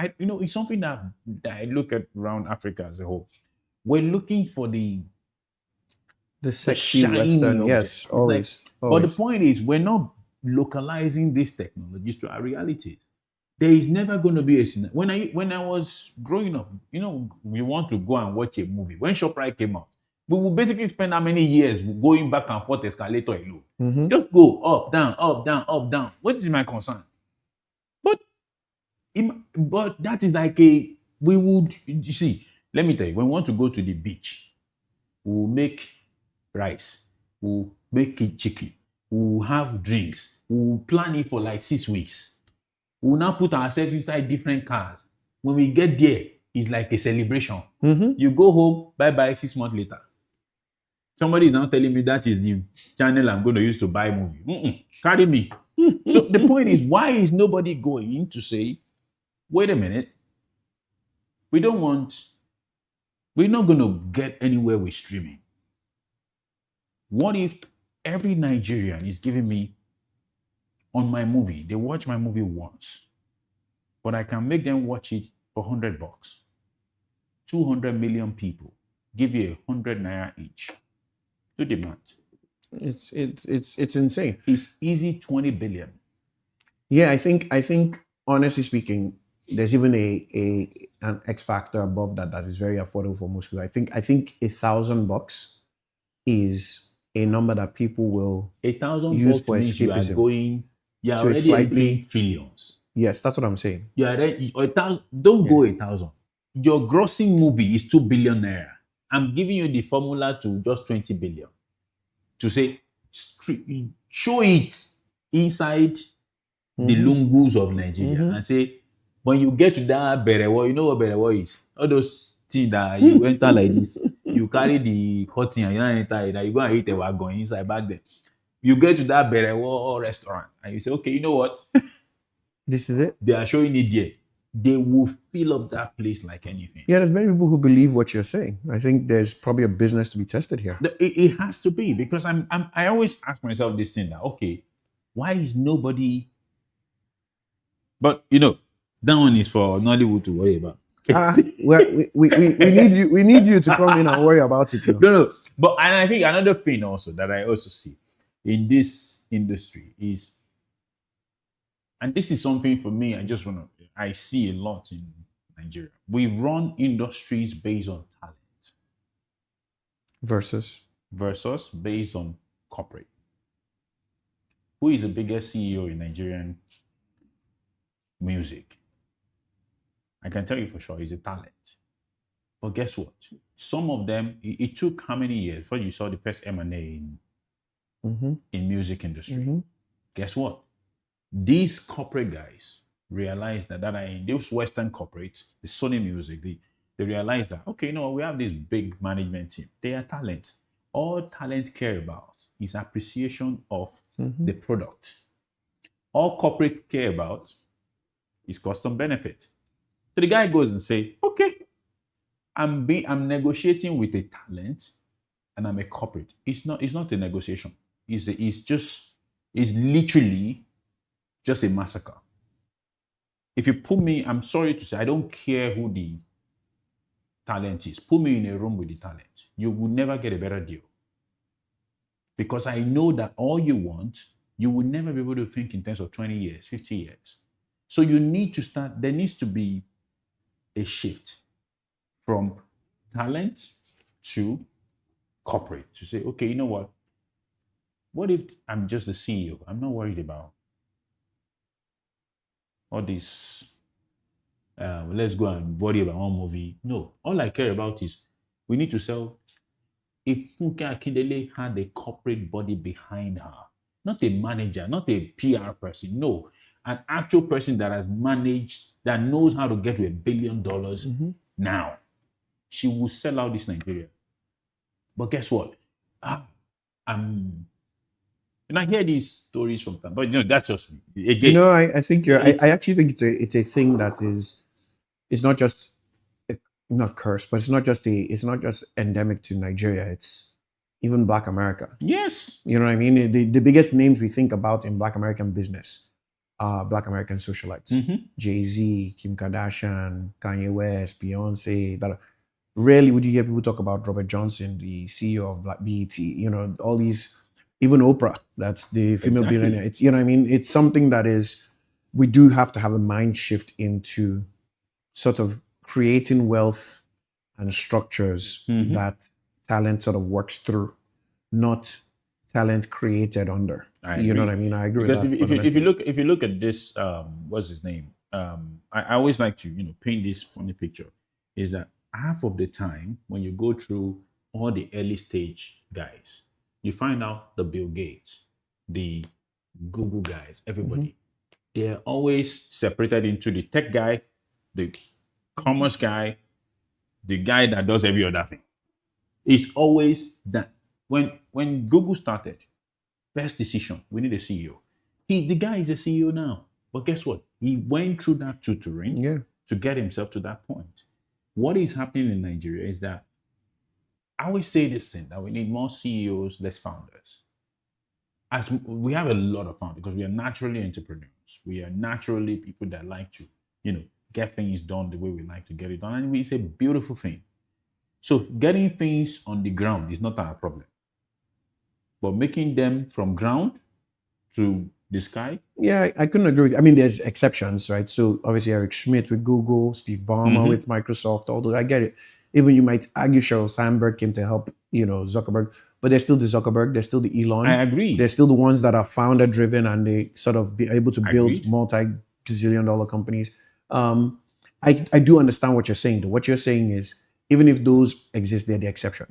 it's something that I look at around Africa as a whole. We're looking for the sexy Western, yes, always. But the point is, we're not localizing these technologies to our realities. There is never going to be a cinema. When I was growing up, we want to go and watch a movie. When ShopRite came out, we would basically spend how many years going back and forth escalator alone. Mm-hmm. Just go up, down, up, down, up, down. What is my concern? But that is like let me tell you, when we want to go to the beach, we'll make rice, we'll make chicken, we'll have drinks, we'll plan it for like 6 weeks. We'll now put ourselves inside different cars. When we get there, it's like a celebration. Mm-hmm. You go home, bye-bye, 6 months later. Somebody is now telling me that is the channel I'm going to use to buy movie. Carry me. So the point is, why is nobody going to say, wait a minute, we don't want, we're not going to get anywhere with streaming. What if every Nigerian is giving me on my movie, they watch my movie once, but I can make them watch it for $100. 200 million people give you 100 naira each. Do the math. It's insane. It's easy 20 billion. Yeah, I think honestly speaking, there's even an X factor above that is very affordable for most people. I think $1,000 is a number that people will $1,000 use for means you are escapism. going, you are to a already slightly- entering trillions. Yes, that's what I'm saying. You are already, don't go 1,000. Your grossing movie is 2 billion naira. I'm giving you the formula to just 20 billion. To say, show it inside the lungus of Nigeria and say, when you get to that berewo, you know what berewo is? All those things that you enter like this, you carry the curtain and you don't enter it, and you go and eat a wagon inside back there. You get to that berewo restaurant and you say, okay, you know what? This is it. They are showing it there. They will fill up that place like anything. Yeah, there's many people who believe what you're saying. I think there's probably a business to be tested here. It has to be, because I always ask myself this thing that, okay, why is nobody? But that one is for Nollywood to worry about. We need you to come in and worry about it now. No. But and I think another thing also that I also see in this industry is, and this is something for me, I see a lot in Nigeria. We run industries based on talent Versus based on corporate. Who is the biggest CEO in Nigerian music? I can tell you for sure, he's a talent. But guess what? Some of them, it took how many years before you saw the first M&A in music industry? Guess what? These corporate guys realize that are in those Western corporates, the Sony Music, they realize that, okay, we have this big management team. They are talent. All talent care about is appreciation of the product. All corporate care about is custom benefit. So the guy goes and say, okay, I'm negotiating with a talent and I'm a corporate. It's not a negotiation. It's literally just a massacre. If you put me, I'm sorry to say, I don't care who the talent is. Put me in a room with the talent. You will never get a better deal. Because I know that all you want, you will never be able to think in terms of 20 years, 50 years. So you need to start, there needs to be a shift from talent to corporate. To say, okay, you know what? What if I'm just the CEO? I'm not worried about all this, let's go and worry about one movie. No, all I care about is we need to sell. If Funke Akindele had a corporate body behind her, not a manager, not a PR person, no, an actual person that has managed, that knows how to get to $1 billion now, she will sell out this Nigeria. But guess what? And I hear these stories from time, but that's just me. Again, I think I actually think it's a thing that is, it's not just not cursed, but it's not just endemic to Nigeria. It's even Black America. Yes. You know what I mean? The biggest names we think about in Black American business are Black American socialites. Jay-Z, Kim Kardashian, Kanye West, Beyonce. That rarely would you hear people talk about Robert Johnson, the CEO of Black BET. All these. Even Oprah, that's the female billionaire. It's, what I mean? It's something that is, we do have to have a mind shift into sort of creating wealth and structures that talent sort of works through, not talent created under. You know what I mean? I agree with that. Because if you look at this, what's his name? I always like to paint this funny picture. Is that half of the time when you go through all the early stage guys, you find out the Bill Gates, the Google guys, everybody, they're always separated into the tech guy, the commerce guy, the guy that does every other thing. It's always that. when Google started, best decision, we need a CEO. The guy is a CEO now. But guess what? He went through that tutoring Yeah. to get himself to that point. What is happening in Nigeria is that I always say this thing that we need more CEOs, less founders. As we have a lot of founders because we are naturally entrepreneurs. We are naturally people that like to, get things done the way we like to get it done. And it's a beautiful thing. So getting things on the ground is not our problem. But making them from ground to the sky. Yeah, I couldn't agree with you. I mean, there's exceptions, right? So obviously Eric Schmidt with Google, Steve Ballmer with Microsoft, all those. I get it. Even you might argue Sheryl Sandberg came to help, Zuckerberg, but there's still the Zuckerberg, there's still the Elon. I agree. There's still the ones that are founder driven and they sort of be able to build multi-gazillion dollar companies. I do understand what you're saying though. What you're saying is even if those exist, they're the exception.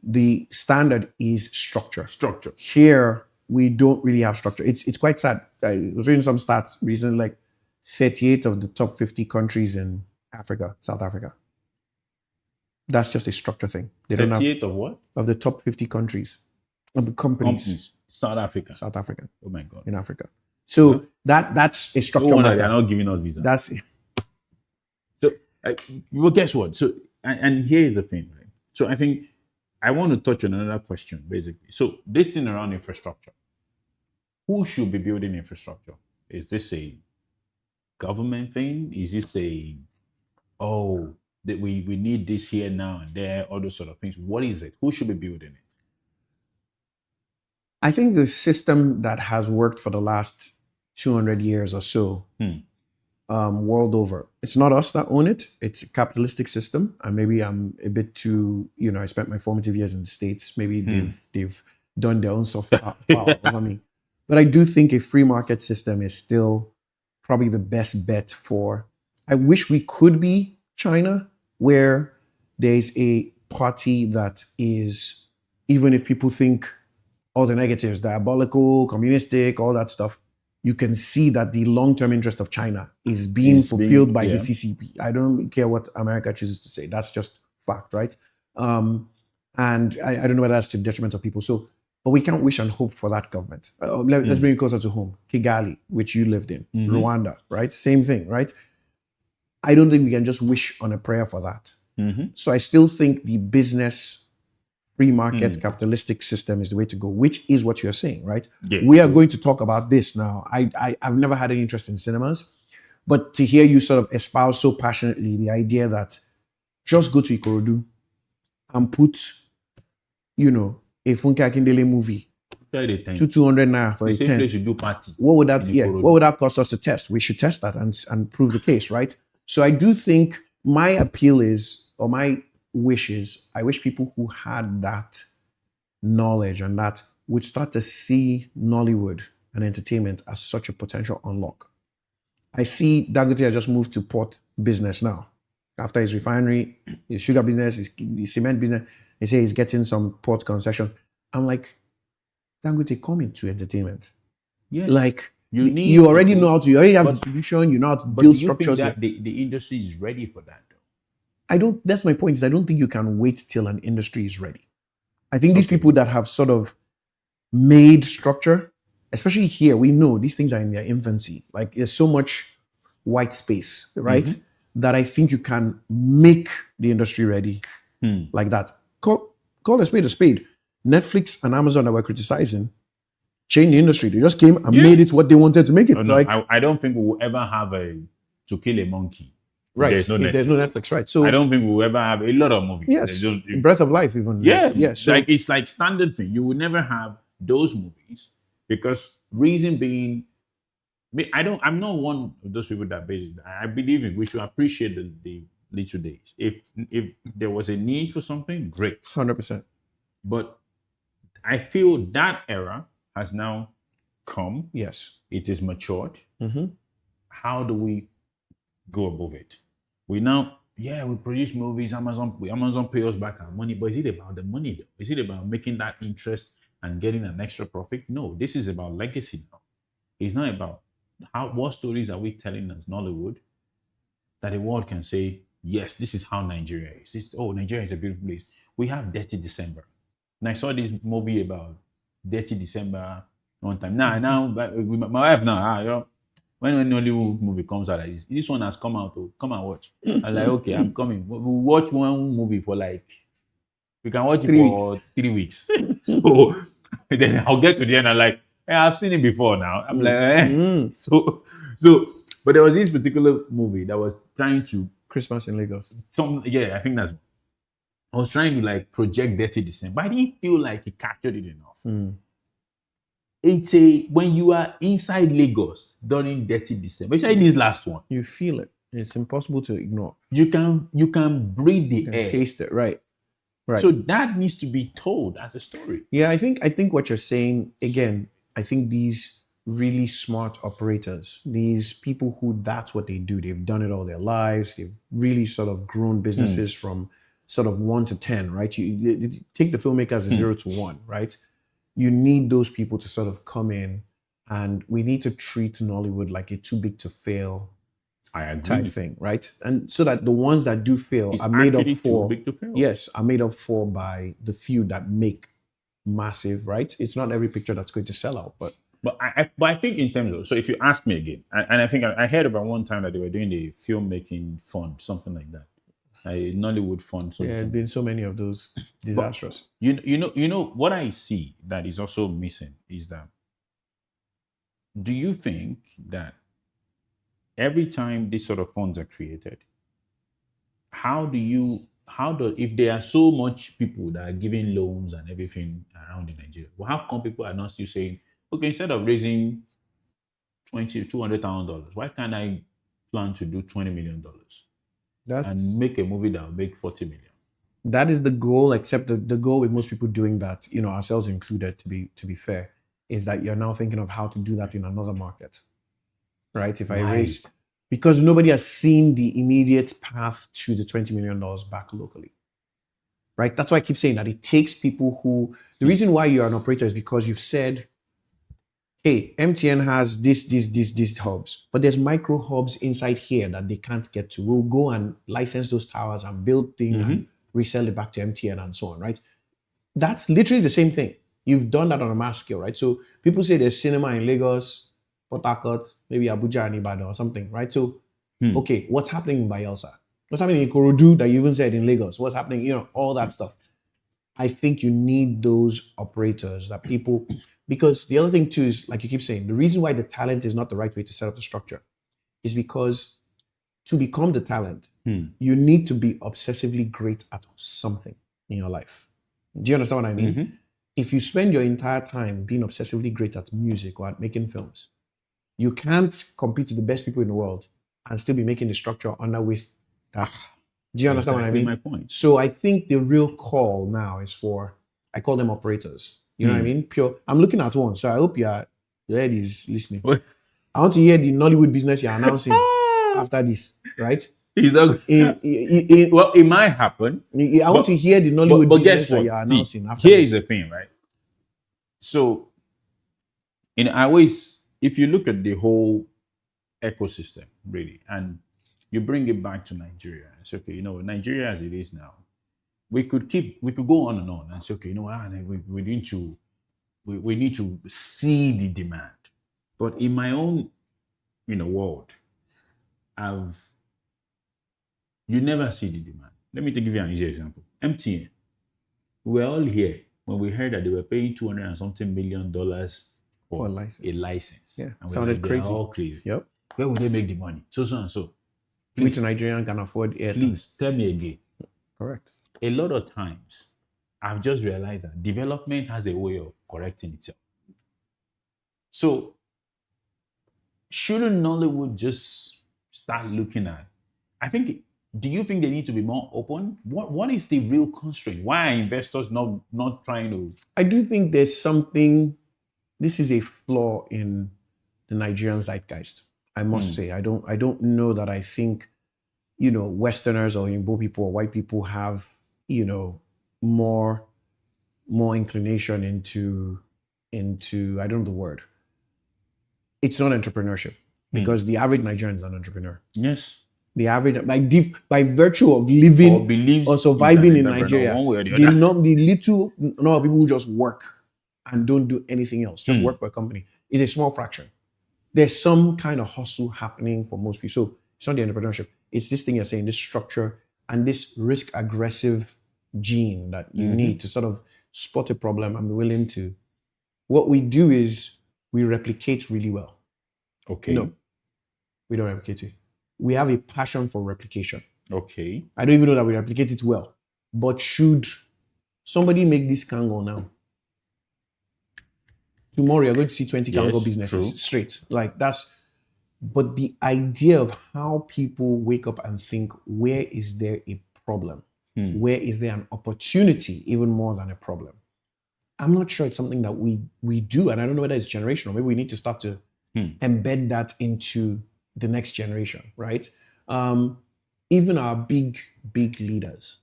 The standard is structure. Here, we don't really have structure. It's quite sad. I was reading some stats recently, like 38 of the top 50 countries in Africa, South Africa. That's just a structure thing. They don't have 38 of what? Of the top 50 countries, of the companies. South Africa. Oh my God. In Africa. So that's a structure matter. They're not giving us visa. That's so. Well, guess what? So, and here is the thing, right? So, I think I want to touch on another question, basically. So, this thing around infrastructure. Who should be building infrastructure? Is this a government thing? Is this that we need this here, now, and there, all those sort of things? What is it? Who should be building it? I think the system that has worked for the last 200 years or so, world over, it's not us that own it. It's a capitalistic system. And maybe I'm a bit too, I spent my formative years in the States. Maybe they've done their own soft power over me. But I do think a free market system is still probably the best bet for, I wish we could be China, where there's a party that is, even if people think all the negatives, diabolical, communistic, all that stuff, you can see that the long-term interest of China is being fulfilled by the CCP. I don't care what America chooses to say. That's just fact, right? And I don't know whether that's to the detriment of people. So, but we can't wish and hope for that government. Let's bring it closer to home. Kigali, which you lived in, Rwanda, right? Same thing, right? I don't think we can just wish on a prayer for that. So I still think the business, free market, capitalistic system is the way to go, which is what you're saying, right? Yeah, we are going to talk about this now. I've never had any interest in cinemas, but to hear you sort of espouse so passionately the idea that just go to Ikorodu and put, a Funke Akindele movie, 200 naira for a tent. What would that? Yeah, what would that cost us to test? We should test that and prove the case, right? So I do think my appeal is, or my wish is, I wish people who had that knowledge and that would start to see Nollywood and entertainment as such a potential unlock. I see Dangote has just moved to port business now. After his refinery, his sugar business, his cement business, they say he's getting some port concessions. I'm like, Dangote, come into entertainment. Yes. Like, you already know how to, you already have distribution, you know how to build structures. Think that the industry is ready for that, though? That's my point, is I don't think you can wait till an industry is ready. I think these people that have sort of made structure, especially here, we know these things are in their infancy. Like, there's so much white space, right? That I think you can make the industry ready like that. Call a spade a spade. Netflix and Amazon that we're criticizing changed the industry. They just came and made it what they wanted to make it. I don't think we will ever have To Kill a Monkey. Right. There's no Netflix, right? So I don't think we'll ever have a lot of movies. Yes. Breath of Life, even. Yeah. So it's like standard thing. You will never have those movies because reason being, I'm not one of those people that basically, I believe we should appreciate the little days. If there was a need for something, great. 100%. But I feel that era has now come. Yes. It is matured. How do we go above it? We produce movies, Amazon pay us back our money, but is it about the money though? Is it about making that interest and getting an extra profit? No, this is about legacy now. It's not about what stories are we telling as Nollywood that the world can say, yes, this is how Nigeria is. Nigeria is a beautiful place. We have Dirty December. And I saw this movie about Dirty December one time. Now, with my wife now, when Nollywood movie comes out, like this one has come out. Oh, come and watch. I'm like, okay, I'm coming. We'll watch one movie for like, we can watch it 3 weeks. for 3 weeks. So then I'll get to the end. I'm like, I've seen it before now. I'm like, so, but there was this particular movie that was trying to Christmas in Lagos. I think that's. I was trying to like project Dirty December, but I didn't feel like he captured it enough. It's when you are inside Lagos during Dirty December, especially this last one, You feel it. It's impossible to ignore. you can breathe the You can air. taste it, right? Right. So that needs to be told as a story. Yeah, I think what you're saying, again, I think these really smart operators, these people who that's what they do, they've done it all their lives, they've really sort of grown businesses from sort of 1 to 10, right? You take the filmmakers as 0 to 1, right? You need those people to sort of come in, and we need to treat Nollywood like a too big to fail I agree. type thing, right? And so that the ones that do fail It's are made up actually for, too big to fail. yes, are made up for by the few that make massive, right? It's not every picture that's going to sell out, but I think in terms of, so if you ask me again, and I think I heard about one time that they were doing the filmmaking fund, something like that, a Nollywood fund. there have been so many of those disastrous. You know what I see that is also missing is that, do you think that every time these sort of funds are created, if there are so much people that are giving loans and everything around in Nigeria, well, how come people are not still saying, okay, instead of raising $200,000, why can't I plan to do $20 million and make a movie that will make 40 million? That is the goal, except the goal with most people doing that, ourselves included, to be fair, is that you're now thinking of how to do that in another market, right? If I raise, because nobody has seen the immediate path to the $20 million back locally, right? That's why I keep saying that it takes people who, the reason why you're an operator is because you've said, hey, MTN has these hubs, but there's micro hubs inside here that they can't get to. We'll go and license those towers and build things and resell it back to MTN and so on, right? That's literally the same thing. You've done that on a mass scale, right? So people say there's cinema in Lagos, Port Harcourt, maybe Abuja and Ibadan or something, right? So, okay, what's happening in Bayelsa? What's happening in Ikorodu that you even said in Lagos? What's happening, all that stuff. I think you need those operators that people, because the other thing too is, like you keep saying, the reason why the talent is not the right way to set up the structure is because to become the talent, you need to be obsessively great at something in your life. Do you understand what I mean? If you spend your entire time being obsessively great at music or at making films, you can't compete with the best people in the world and still be making the structure under with that. Do you understand what I mean? My point. So I think the real call now is for, I call them operators. You know what I mean? Pure. I'm looking at one, so I hope your head is listening. I want to hear the Nollywood business you're announcing after this, right? Well, it might happen. I want to hear the Nollywood business that you're announcing after here this. is the thing, right? So, I always, if you look at the whole ecosystem, really, and you bring it back to Nigeria, and say, okay, Nigeria as it is now, we could go on and say, okay, we need to see the demand. But in my own, world, you never see the demand. Let me give you an easy example. MTN. We were all here when we heard that they were paying $200 and something million for a license. Yeah, and sounded crazy. All crazy. Yep. Where would they make the money? So and so. Which Nigerian can afford airtime? Please tell me again. Correct. A lot of times, I've just realized that development has a way of correcting itself. So, shouldn't Nollywood just start looking at? Do you think they need to be more open? What is the real constraint? Why are investors not trying to? I do think there's something. This is a flaw in the Nigerian zeitgeist. I must say, I don't know that I think, Westerners or Igbo people or white people have, more inclination into I don't know the word. It's not entrepreneurship because the average Nigerian is an entrepreneur. Yes. the average, by virtue of living Or believes or he's an surviving in entrepreneur Nigeria, one way or the the, other. the little number of people who just work and don't do anything else, just Hmm. work for a company, is a small fraction. There's some kind of hustle happening for most people. So it's not the entrepreneurship. It's this thing you're saying, this structure and this risk aggressive gene that you need to sort of spot a problem and be willing to. What we do is we replicate really well. Okay. No, we don't replicate it. We have a passion for replication. Okay. I don't even know that we replicate it well. But should somebody make this Kango now, tomorrow you're going to see 20 Kango Yes, businesses true. straight. Like that's, but the idea of how people wake up and think, where is there a problem? Where is there an opportunity even more than a problem? I'm not sure it's something that we do. And I don't know whether it's generational. Maybe we need to start to embed that into the next generation, right? Even our big leaders,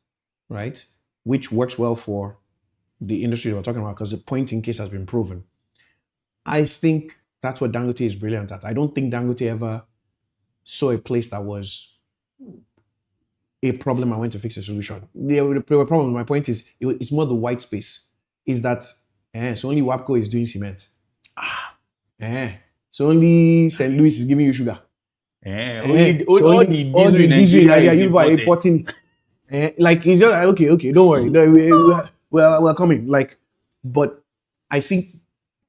right? Which works well for the industry that we're talking about because the point in case has been proven. I think that's what Dangote is brilliant at. I don't think Dangote ever saw a place that was a problem and went to fix a solution. There were problems. My point is, it's more the white space. Is that so only WAPCO is doing cement. So only St. Louis is giving you sugar. All the diesel in Nigeria is you are imported. importing it. Like it's just like, okay, don't worry. No, we're coming. Like, but I think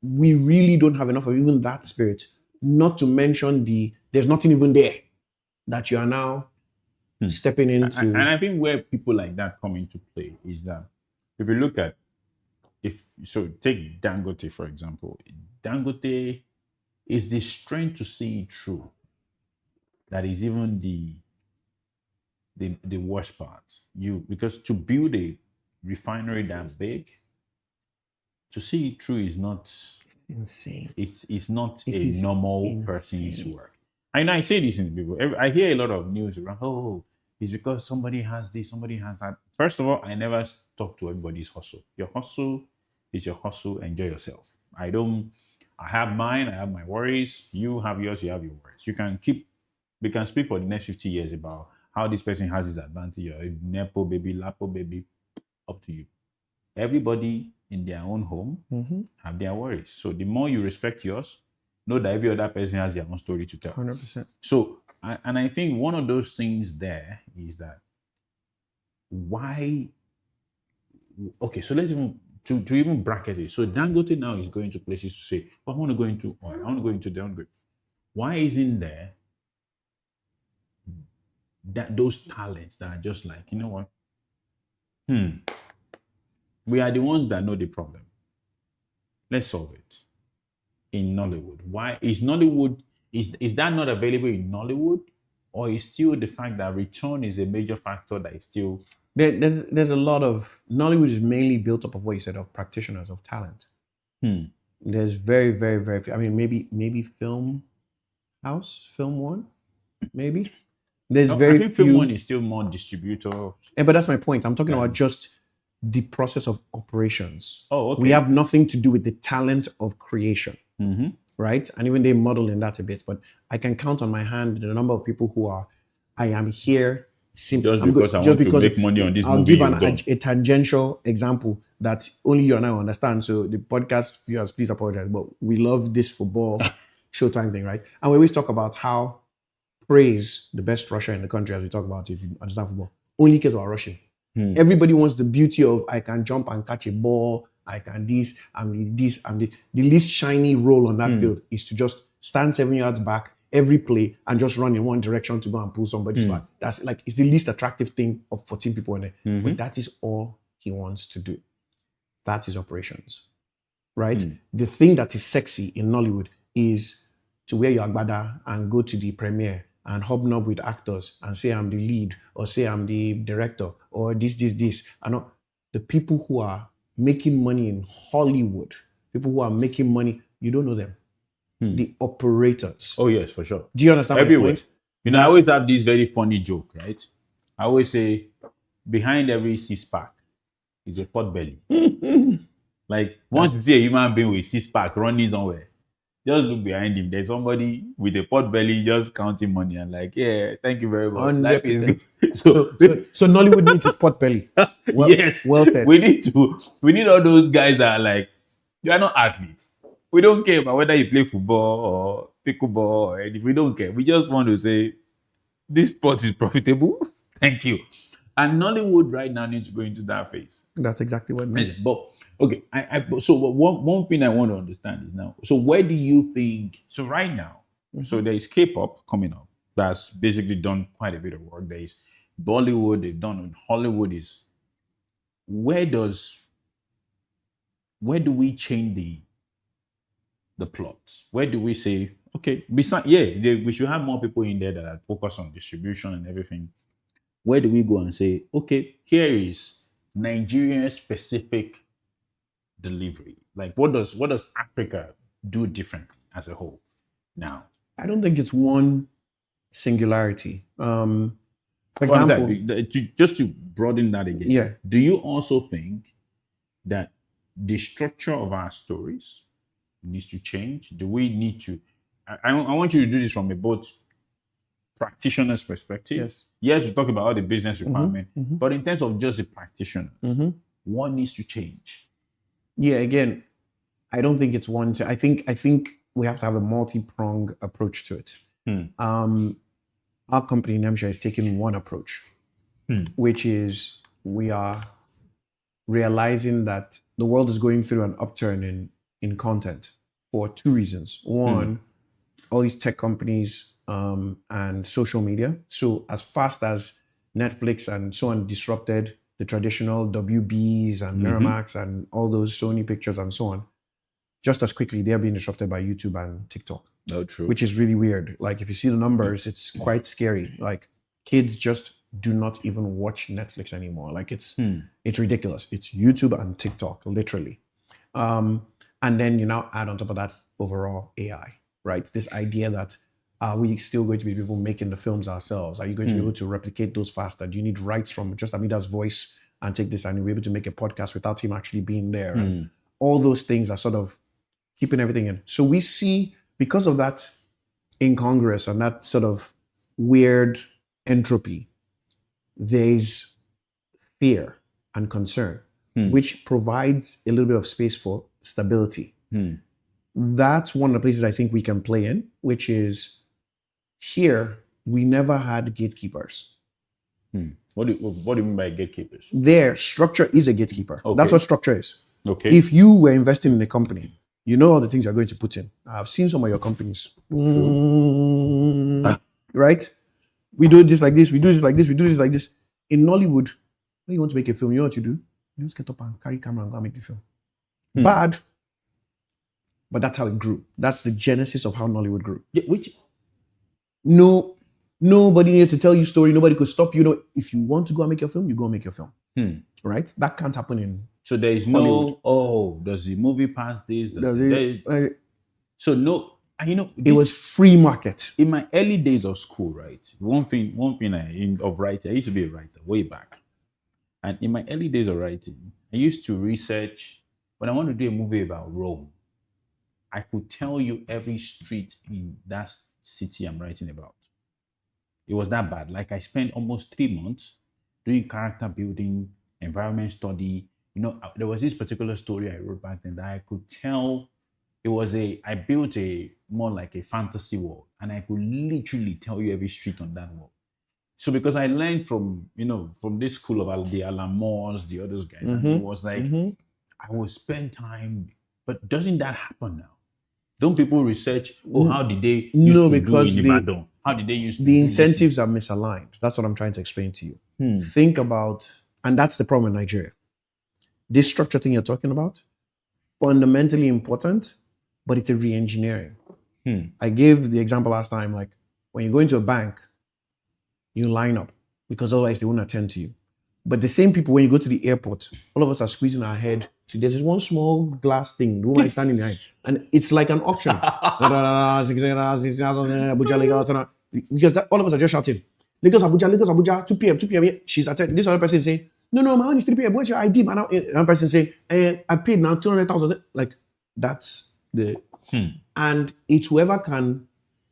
we really don't have enough of even that spirit. Not to mention there's nothing even there that you are now stepping into. And I think where people like that come into play is that if you look at take Dangote for example. Dangote is the strength to see it through. That is even the worst part. Because to build a refinery that big, to see it through is not insane. It's not It a is normal insane. person's work. And I say this in people. I hear a lot of news around, it's because somebody has this, somebody has that. First of all, I never talk to everybody's hustle. Your hustle is your hustle. Enjoy yourself. I have mine, I have my worries. You have yours, you have your worries. We can speak for the next 50 years about how this person has his advantage or Nepo baby, Lapo baby, up to you. Everybody in their own home have their worries. So the more you respect yours, know that every other person has their own story to tell. 100%. So, and I think one of those things there is that why? Okay, so let's even to even bracket it. So Dangote now is going to places to say, I want to go into oil, I want to go into downgrade. Why isn't there those talents that are just like, you know what? We are the ones that know the problem. Let's solve it. In Nollywood. Why is Nollywood, is that not available in Nollywood? Or is still the fact that return is a major factor that is still... There's a lot of, Nollywood is mainly built up of what you said, of practitioners, of talent. There's very, very, very few. I mean, maybe Film One, maybe. There's very I think few. Film One is still more distributor. But that's my point. I'm talking about just the process of operations. Oh, okay. We have nothing to do with the talent of creation, right? And even they model in that a bit. But I can count on my hand the number of people who are, I am here simply Just because to make money on this I'll movie. give a tangential example that only you and I understand. So the podcast viewers, please apologize, but we love this football Showtime thing, right? And we always talk about how praise the best rusher in the country, as we talk about, if you understand football, only cares about rushing. Everybody wants the beauty of I can jump and catch a ball, I can this, I'm the least shiny role on that field is to just stand 7 yards back every play and just run in one direction to go and pull somebody's flag. That's like, it's the least attractive thing of 14 people in there. But that is all he wants to do. That is operations, right? The thing that is sexy in Nollywood is to wear your agbada and go to the premiere and hobnob with actors and say I'm the lead or say I'm the director or this. And the people who are making money in Hollywood, people who are making money, you don't know them. The operators. Oh yes, for sure. Do you understand Everywhere. my point? You know, I always have this very funny joke, right? I always say, behind every six-pack is a pot belly. Like, once you see a human being with six-pack running somewhere, just look behind him. There's somebody with a pot belly just counting money and like, yeah, thank you very much. Life is 100%. good. So Nollywood needs its pot belly. Well, yes, well said. we need all those guys that are like, you are not athletes. We don't care about whether you play football or pickleball or anything. We don't care. We just want to say this sport is profitable. Thank you. And Nollywood right now needs to go into that phase. That's exactly what it means. But okay, so one thing I want to understand is now. So where do you think? So right now, so there is K-pop coming up. That's basically done quite a bit of work. There is Bollywood. They've done Hollywood. Is where do we change the plot? Where do we say okay? Besides, we should have more people in there that are focused on distribution and everything. Where do we go and say okay? Here is Nigerian specific delivery. Like what does Africa do differently as a whole now? I don't think it's one singularity. For Well, example, just to broaden that again, yeah. do you also think that the structure of our stories needs to change? Do we need to? I want you to do this from a both practitioner's perspective. Yes, we talk about all the business requirement, but in terms of just the practitioner, what needs to change? Yeah, again, I don't think it's one. I think we have to have a multi-pronged approach to it. Our company, Nemsia, is taking one approach, which is we are realizing that the world is going through an upturn in content for two reasons. One, all these tech companies and social media. So as fast as Netflix and so on disrupted the traditional WBs and Miramax and all those Sony pictures and so on, just as quickly they're being disrupted by YouTube and TikTok. Oh, true. Which is really weird. Like if you see the numbers, it's quite scary. Like kids just do not even watch Netflix anymore. Like it's ridiculous. It's YouTube and TikTok, literally. And then you now add on top of that overall AI, right? This idea that are we still going to be people making the films ourselves? Are you going to be able to replicate those faster? Do you need rights from just Amida's voice and take this and you'll be able to make a podcast without him actually being there? And all those things are sort of keeping everything in. So we see, because of that incongruous and that sort of weird entropy, there's fear and concern, which provides a little bit of space for stability. That's one of the places I think we can play in, which is here, we never had gatekeepers. What do you mean by gatekeepers? Their structure is a gatekeeper. Okay. That's what structure is. Okay. If you were investing in a company, you know all the things you're going to put in. I've seen some of your companies. Right? We do this like this, we do this like this, we do this like this. In Nollywood, when you want to make a film, you know what you do? You just get up and carry camera and go and make the film. Bad. But that's how it grew. That's the genesis of how Nollywood grew. Yeah, which nobody needed to tell you story. Nobody could stop you. If you want to go and make your film, you go and make your film. Right? That can't happen in so there is Hollywood. Does the movie pass this? So no, it was free market. In my early days of school, right? One thing of writing, I used to be a writer way back. And in my early days of writing, I used to research when I want to do a movie about Rome. I could tell you every street in that city I'm writing about. It was that bad. Like I spent almost 3 months doing character building, environment study. There was this particular story I wrote back then that I could tell I built more like a fantasy world, and I could literally tell you every street on that world. So because I learned from this school of the Alamos, the other guys, and it was like I would spend time. But doesn't that happen now? Don't people research? How did they use to because do in Ibadan? How did they use to the do incentives are misaligned? That's what I'm trying to explain to you. Think about, and that's the problem in Nigeria. This structure thing you're talking about, fundamentally important, but it's a re-engineering. I gave the example last time, like when you go into a bank, you line up because otherwise they won't attend to you. But the same people, when you go to the airport, all of us are squeezing our head. There's this one small glass thing, the woman is standing behind, and it's like an auction. Because all of us are just shouting, Lagos, Abuja, 2 p.m., 2 p.m. She's attending. This other person is saying, no, my own is 3 p.m. What's your ID? Another person saying, I paid now 200,000. Like, that's the And it's whoever can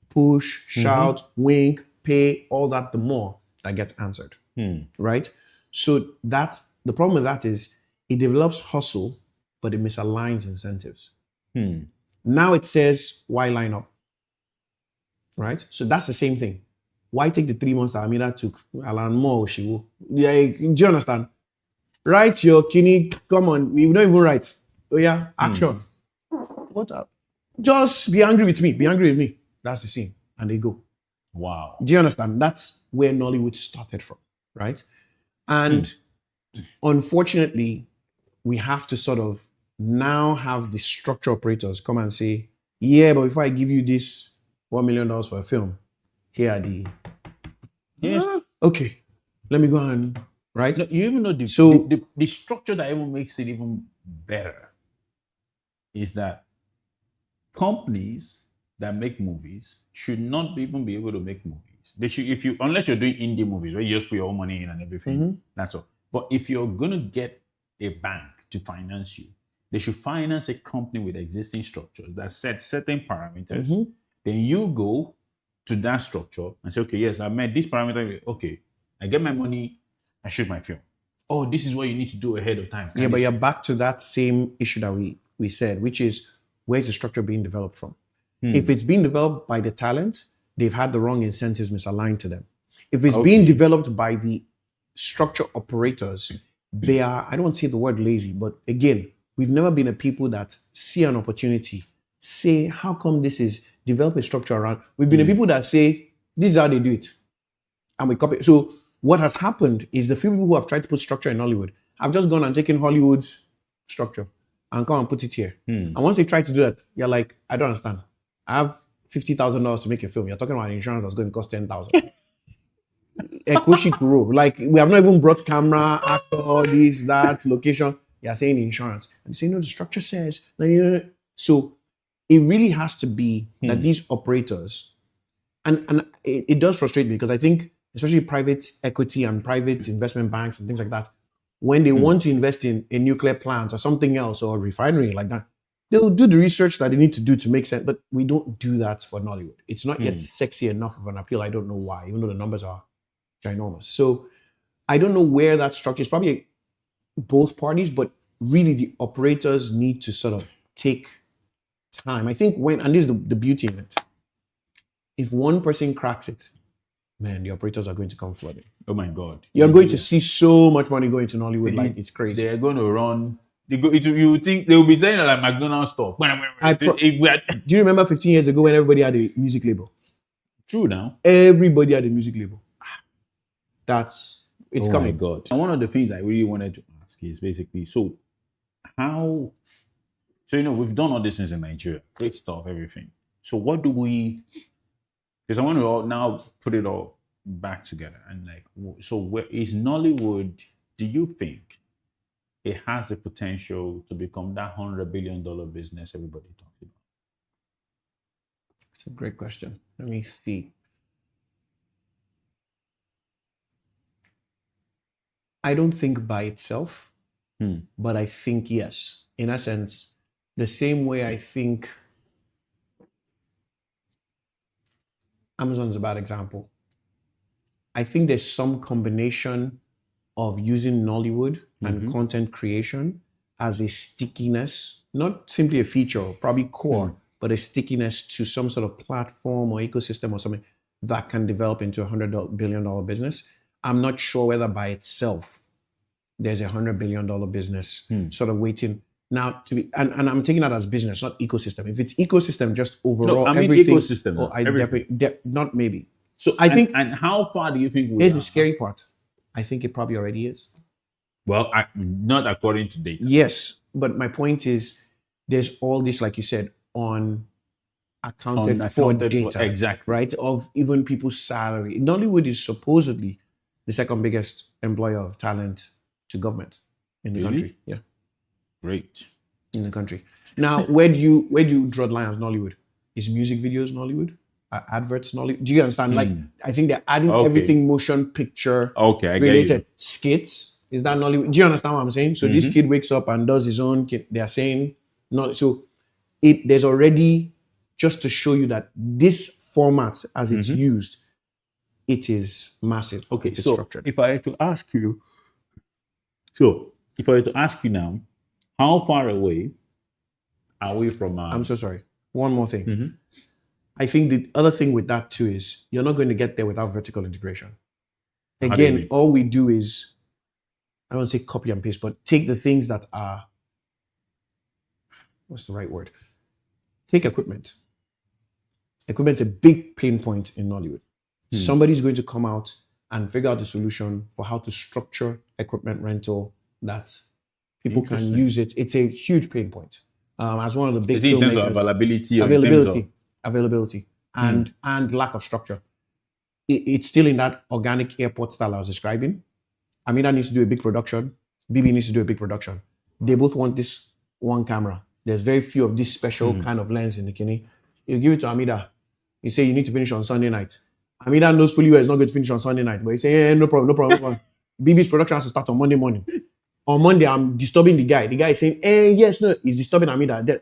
push, shout, wink, pay, all that, the more that gets answered. Right? So that's the problem with that is it develops hustle, but it misaligns incentives. Now it says, why line up? Right? So that's the same thing. Why take the 3 months that Amida took? Alan Moore, Shiwu. Do you understand? Write your kidney. Come on, we don't even write. Oh yeah, action. What up? Just be angry with me. Be angry with me. That's the scene. And they go. Wow. Do you understand? That's where Nollywood started from, right? And unfortunately, we have to sort of now have the structure operators come and say, yeah, but if I give you this $1 million for a film, here are the... Yes. Okay, let me go and... Right? No, you even know the structure that even makes it even better is that companies that make movies should not even be able to make movies. They should, unless you're doing indie movies, where you just put your own money in and everything, that's all. But if you're gonna get a bank to finance you, they should finance a company with existing structures that set certain parameters. Then you go to that structure and say, okay, yes, I met this parameter. Okay, I get my money, I shoot my film. Oh, this is what you need to do ahead of time. Yeah, but you're back to that same issue that we said, which is where's the structure being developed from? If it's being developed by the talent, they've had the wrong incentives misaligned to them. If it's being developed by the structure operators, they are, I don't want to say the word lazy, but again, we've never been a people that see an opportunity, say, how come this is, develop a structure around. We've been a people that say, this is how they do it. And we copy. So what has happened is the few people who have tried to put structure in Hollywood have just gone and taken Hollywood's structure and come and put it here. And once they try to do that, you're like, I don't understand. I have $50,000 to make a film. You're talking about insurance that's going to cost $10,000. Ekoshi Kuro. Like, we have not even brought camera, actor, this, that, location. You're saying insurance. And they say, no, the structure says. So it really has to be that these operators, and it does frustrate me because I think, especially private equity and private investment banks and things like that, when they want to invest in a nuclear plant or something else or a refinery like that, they'll do the research that they need to do to make sense. But we don't do that for Nollywood. It's not yet sexy enough of an appeal. I don't know why, even though the numbers are ginormous. So I don't know where that structure is. Probably both parties, but really the operators need to sort of take time. I think and this is the beauty in it. If one person cracks it, man, the operators are going to come flooding. Oh my God. You're going to see so much money going to Nollywood, like it's crazy. They're going to run. You think they will be saying like McDonald's store. Do you remember 15 years ago when everybody had a music label? True now. Everybody had a music label. It's coming. Oh my God. And one of the things I really wanted to ask is basically, we've done all these things in Nigeria. Great stuff, everything. So what do we, because I want to now put it all back together and so where is Nollywood, do you think it has the potential to become that $100 billion business everybody talks about? It's a great question. Let me see. I don't think by itself, but I think yes. In essence, the same way I think Amazon is a bad example. I think there's some combination of using Nollywood and content creation as a stickiness, not simply a feature, probably core, but a stickiness to some sort of platform or ecosystem or something that can develop into a $100 billion business. I'm not sure whether by itself there's a $100 billion business sort of waiting now to be, and I'm taking that as business, not ecosystem. If it's ecosystem, just overall, no, I mean everything. Ecosystem. Not maybe. So I think, and how far do you think? Here's the scary part. I think it probably already is. Well, not according to data. Yes, but my point is, there's all this, like you said, unaccounted for data, exactly, right? Of even people's salary. Nollywood is supposedly the second biggest employer of talent to government in the country. Yeah, great. In the country. Now, where do you draw the line as Nollywood? Is music videos Nollywood? Adverts Nollywood? Do you understand? Like, I think they're adding everything motion picture related. Skits, is that Nollywood? Do you understand what I'm saying? So this kid wakes up and does his own kid. They're saying no. So there's already just to show you that this format, as it's used, it is massive. Okay, if it's so structured. if I were to ask you, now, how far away are we from? I'm so sorry. One more thing. I think the other thing with that too is you're not going to get there without vertical integration. do you Again, mean? all we do is, I don't say copy and paste, but take the things that are, what's the right word? Take equipment. Equipment's a big pain point in Nollywood. Somebody's going to come out and figure out the solution for how to structure equipment rental that people can Interesting. use it. It's a huge pain point. As one of the big Is it in terms of filmmakers, availability or in terms of availability, and lack of structure. It's still in that organic airport style I was describing. Amida needs to do a big production. BB needs to do a big production. They both want this one camera. There's very few of this special kind of lens in the kidney. You give it to Amida. You say you need to finish on Sunday night. Amida knows fully well it's not going to finish on Sunday night, but you say, yeah, no problem, no problem, no problem. BB's production has to start on Monday morning. On Monday, I'm disturbing the guy. The guy is saying, yes, no, he's disturbing Amida. Then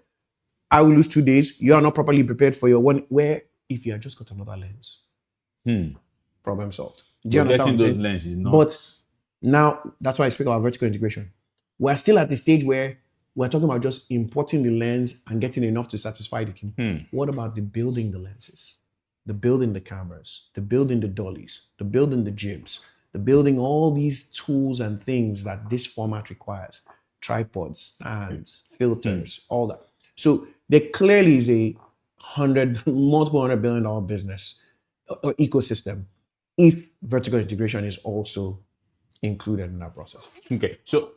I will lose 2 days. You are not properly prepared for your one. Where if you had just got another lens, problem solved. Do you understand what I'm those saying? lenses? Not, But now, that's why I speak about vertical integration. We're still at the stage where we're talking about just importing the lens and getting enough to satisfy the king. What about the building the lenses, the building the cameras, the building the dollies, the building the jibs, the building all these tools and things that this format requires? Tripods, stands, filters, all that. So there clearly is a multiple $100 billion business or ecosystem if vertical integration is also included in that process. okay, so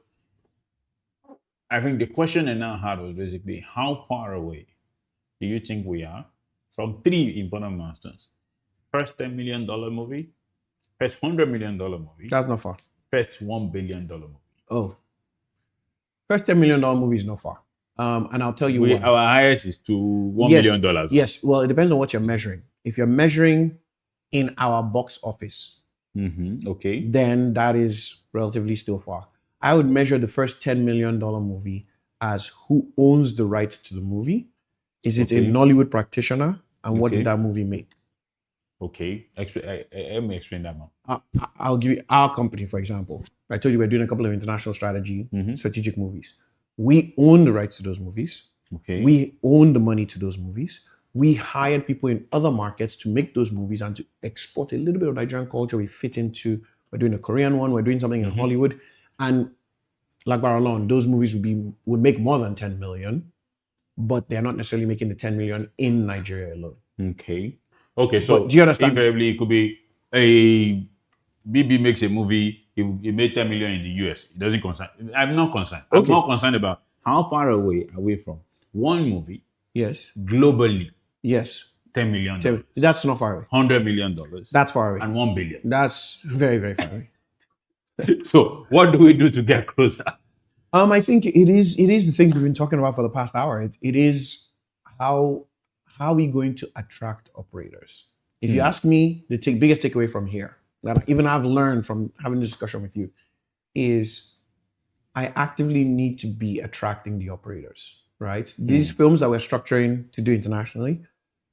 I think the question I now had was basically how far away do you think we are from 3 important milestones? First $10 million movie, first $100 million movie, That's not far. first $1 billion movie. Oh. First $10 million movie is not far. And I'll tell you why. Our highest is to $1 million. Yes, well, it depends on what you're measuring. If you're measuring in our box office, Okay. then that is relatively still far. I would measure the first $10 million movie as who owns the rights to the movie. Is it a Okay. Nollywood practitioner? And what Okay. did that movie make? Okay. Let me explain that now. I'll give you our company, for example. I told you we're doing a couple of international strategy, strategic movies. We own the rights to those movies. Okay. We own the money to those movies. We hired people in other markets to make those movies and to export a little bit of Nigerian culture. We fit into, we're doing a Korean one, we're doing something in Hollywood. And like Baralon, those movies would make more than 10 million, but they're not necessarily making the 10 million in Nigeria alone. Okay. Okay. So But do you understand? invariably it could be a BB makes a movie, he made 10 million in the US. It doesn't concern. I'm not concerned. I'm Okay. more concerned about how far away are we from one movie Yes. globally, Yes. $10 million, That's not far away. $100 million, That's far away. and 1 billion. That's very, very far away. So what do we do to get closer? I think it is the things we've been talking about for the past hour. It is how are we going to attract operators? If you ask me, the biggest takeaway from here that even I've learned from having this discussion with you is I actively need to be attracting the operators, right? These films that we're structuring to do internationally,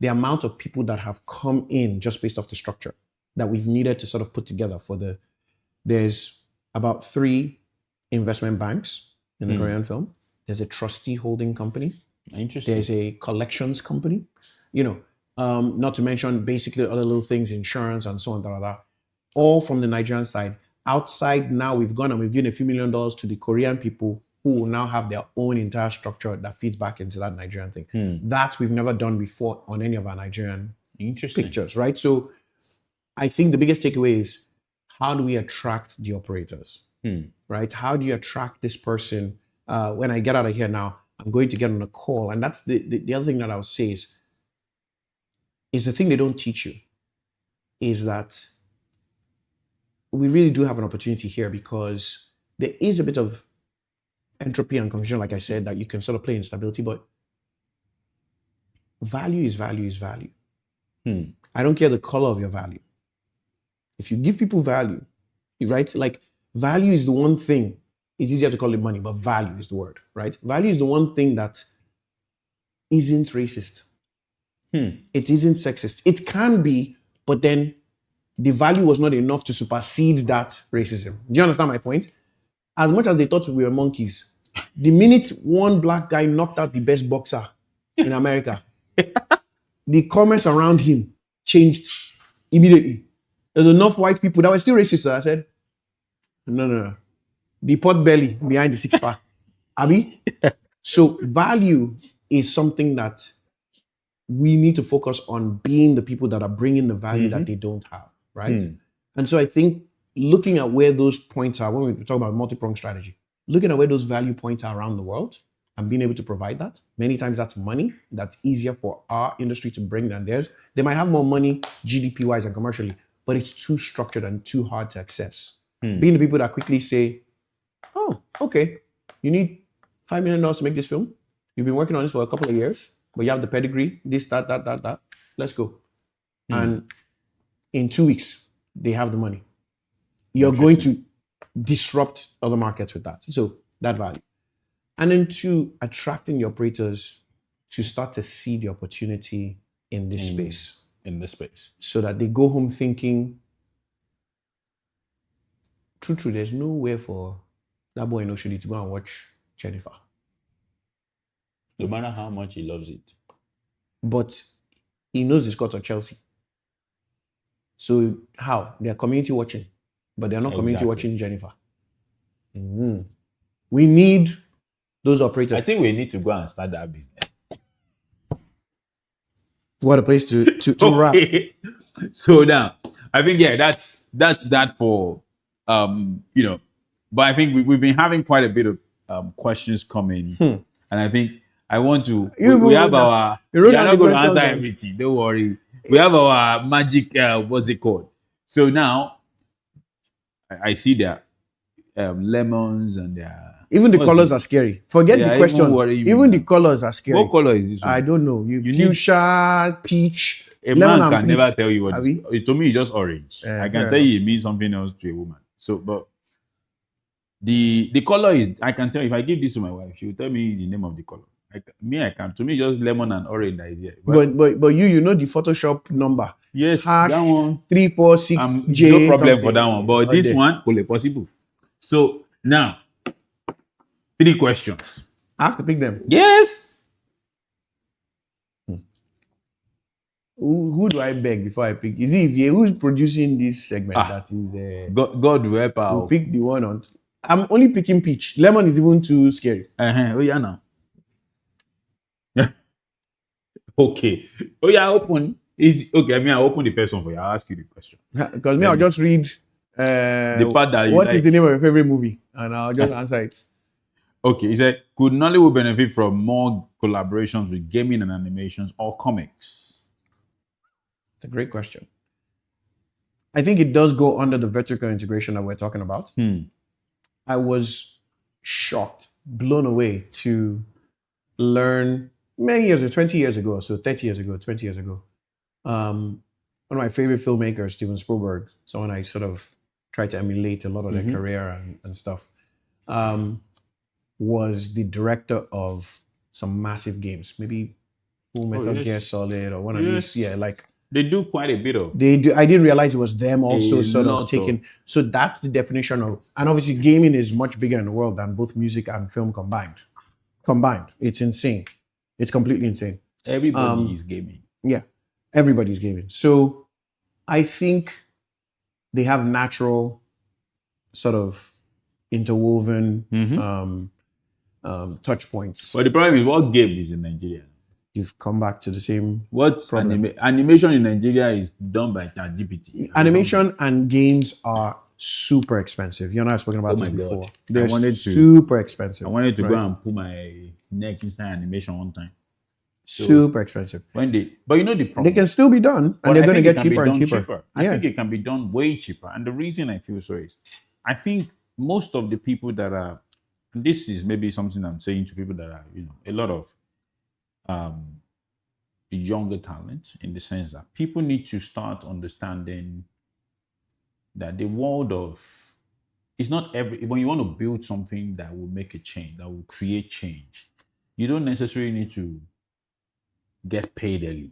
the amount of people that have come in just based off the structure that we've needed to sort of put together there's about 3 investment banks in the Korean film. There's a trustee holding company. Interesting. There's a collections company, not to mention basically other little things, insurance and so on, all from the Nigerian side. Outside now, we've gone and we've given a few $1 million to the Korean people who will now have their own entire structure that feeds back into that Nigerian thing. That we've never done before on any of our Nigerian Interesting. pictures, right? So I think the biggest takeaway is how do we attract the operators, right? How do you attract this person? When I get out of here now, I'm going to get on a call. And that's the other thing that I would say is the thing they don't teach you is that we really do have an opportunity here because there is a bit of entropy and confusion, like I said, that you can sort of play instability, but value is value is value. I don't care the color of your value. If you give people value, right? Like value is the one thing, it's easier to call it money, but value is the word, right? Value is the one thing that isn't racist. It isn't sexist. It can be, but then the value was not enough to supersede that racism. Do you understand my point? As much as they thought we were monkeys, the minute one black guy knocked out the best boxer in America, the commerce around him changed immediately. There's enough white people that were still racist. So I said, no. The pot belly behind the six pack. Abi? So value is something that we need to focus on being the people that are bringing the value that they don't have, right? And so I think looking at where those points are, when we talk about multi-pronged strategy, looking at where those value points are around the world and being able to provide that, many times that's money. That's easier for our industry to bring than theirs. They might have more money GDP-wise and commercially, but it's too structured and too hard to access. Being the people that quickly say, oh, okay, you need $5 million to make this film. You've been working on this for a couple of years, but you have the pedigree, this, that. Let's go. And in 2 weeks, they have the money. You're going to disrupt other markets with that. So that value. And then two, attracting the operators to start to see the opportunity in this space. In this space. So that they go home thinking, true, there's nowhere for that boy in Oshodi to go and watch Jennifer. No matter how much he loves it. But he knows the Scott of Chelsea. So how? They're community watching, but they're not community watching Jennifer. We need those operators. I think we need to go and start that business. What a place to wrap. So now, I think, that's that for, but I think we've been having quite a bit of questions coming. And I think I want to, we have our, we are not going to answer everything, don't worry. We have our magic, what's it called? So now, I see there lemons and there. Even the colors are scary. Forget the question. Even the colors are scary. What color is this one? I don't know. You fuchsia, peach. A man can never tell you what it is. To me, it's just orange. I can tell you it means something else to a woman. So, but the color is, I can tell if I give this to my wife, she will tell me the name of the color. I can. To me, just lemon and orange that is here. But you know the Photoshop number. Yes, Hash that one. 346 J. No problem for that one. But this one, only possible. So now, 3 questions. I have to pick them. Yes. Who do I beg before I pick? Is it Ivie? Who's producing this segment? That is the God will help out. We'll pick the one on. I'm only picking peach. Lemon is even too scary. Oh yeah, now. Okay. Oh yeah, open. Okay. I open the first one for you. I'll ask you the question. Because I'll just read the part that what is the name of your favorite movie, and I'll just answer it. Okay, he said, could Nollywood benefit from more collaborations with gaming and animations or comics? It's a great question. I think it does go under the vertical integration that we're talking about. I was shocked, blown away to learn many years ago, 20 years ago, so 30 years ago, 20 years ago. One of my favorite filmmakers, Steven Spielberg, someone I sort of tried to emulate a lot of their career and stuff, was the director of some massive games, maybe Full Metal Gear Solid or one of these. Yeah, like they do quite a bit of. They do. I didn't realize it was them also sort of taking. So that's the definition of, and obviously gaming is much bigger in the world than both music and film combined. It's insane. It's completely insane. Everybody is gaming. Yeah, everybody's gaming. So I think they have natural sort of interwoven touch points. But the problem is, what game is in Nigeria? You've come back to the same. What animation in Nigeria is done by ChatGPT. Animation and games are super expensive. You and I have spoken about this before. God. They're super expensive. I wanted to go and put my neck inside animation one time. So super expensive. But you know the problem. They can still be done, and they're going to get cheaper and cheaper. I think it can be done way cheaper. And the reason I feel so is, I think most of the people that are, this is maybe something I'm saying to people that are, a lot of younger talent, in the sense that people need to start understanding that the world of, it's not when you want to build something that will make a change, that will create change, you don't necessarily need to get paid early.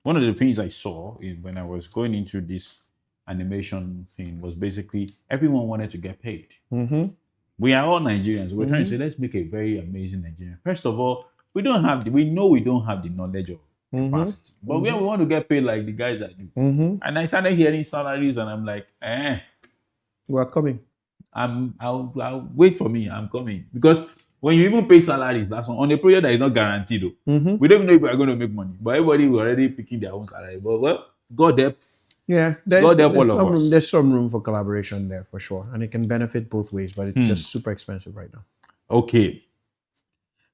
one of the things I saw when I was going into this animation thing was basically everyone wanted to get paid. We are all Nigerians. We're trying to say, let's make a very amazing Nigerian. First of all, we know we don't have the knowledge or capacity, but we want to get paid like the guys that do. And I started hearing salaries, and I'm like, We're coming. I'll wait for me. I'm coming. Because when you even pay salaries, that's on a project that is not guaranteed, though. We don't know if we're going to make money, but everybody was already picking their own salary. But well, God help. Yeah, God help all of us. There's some room for collaboration there for sure, and it can benefit both ways. But it's just super expensive right now. Okay.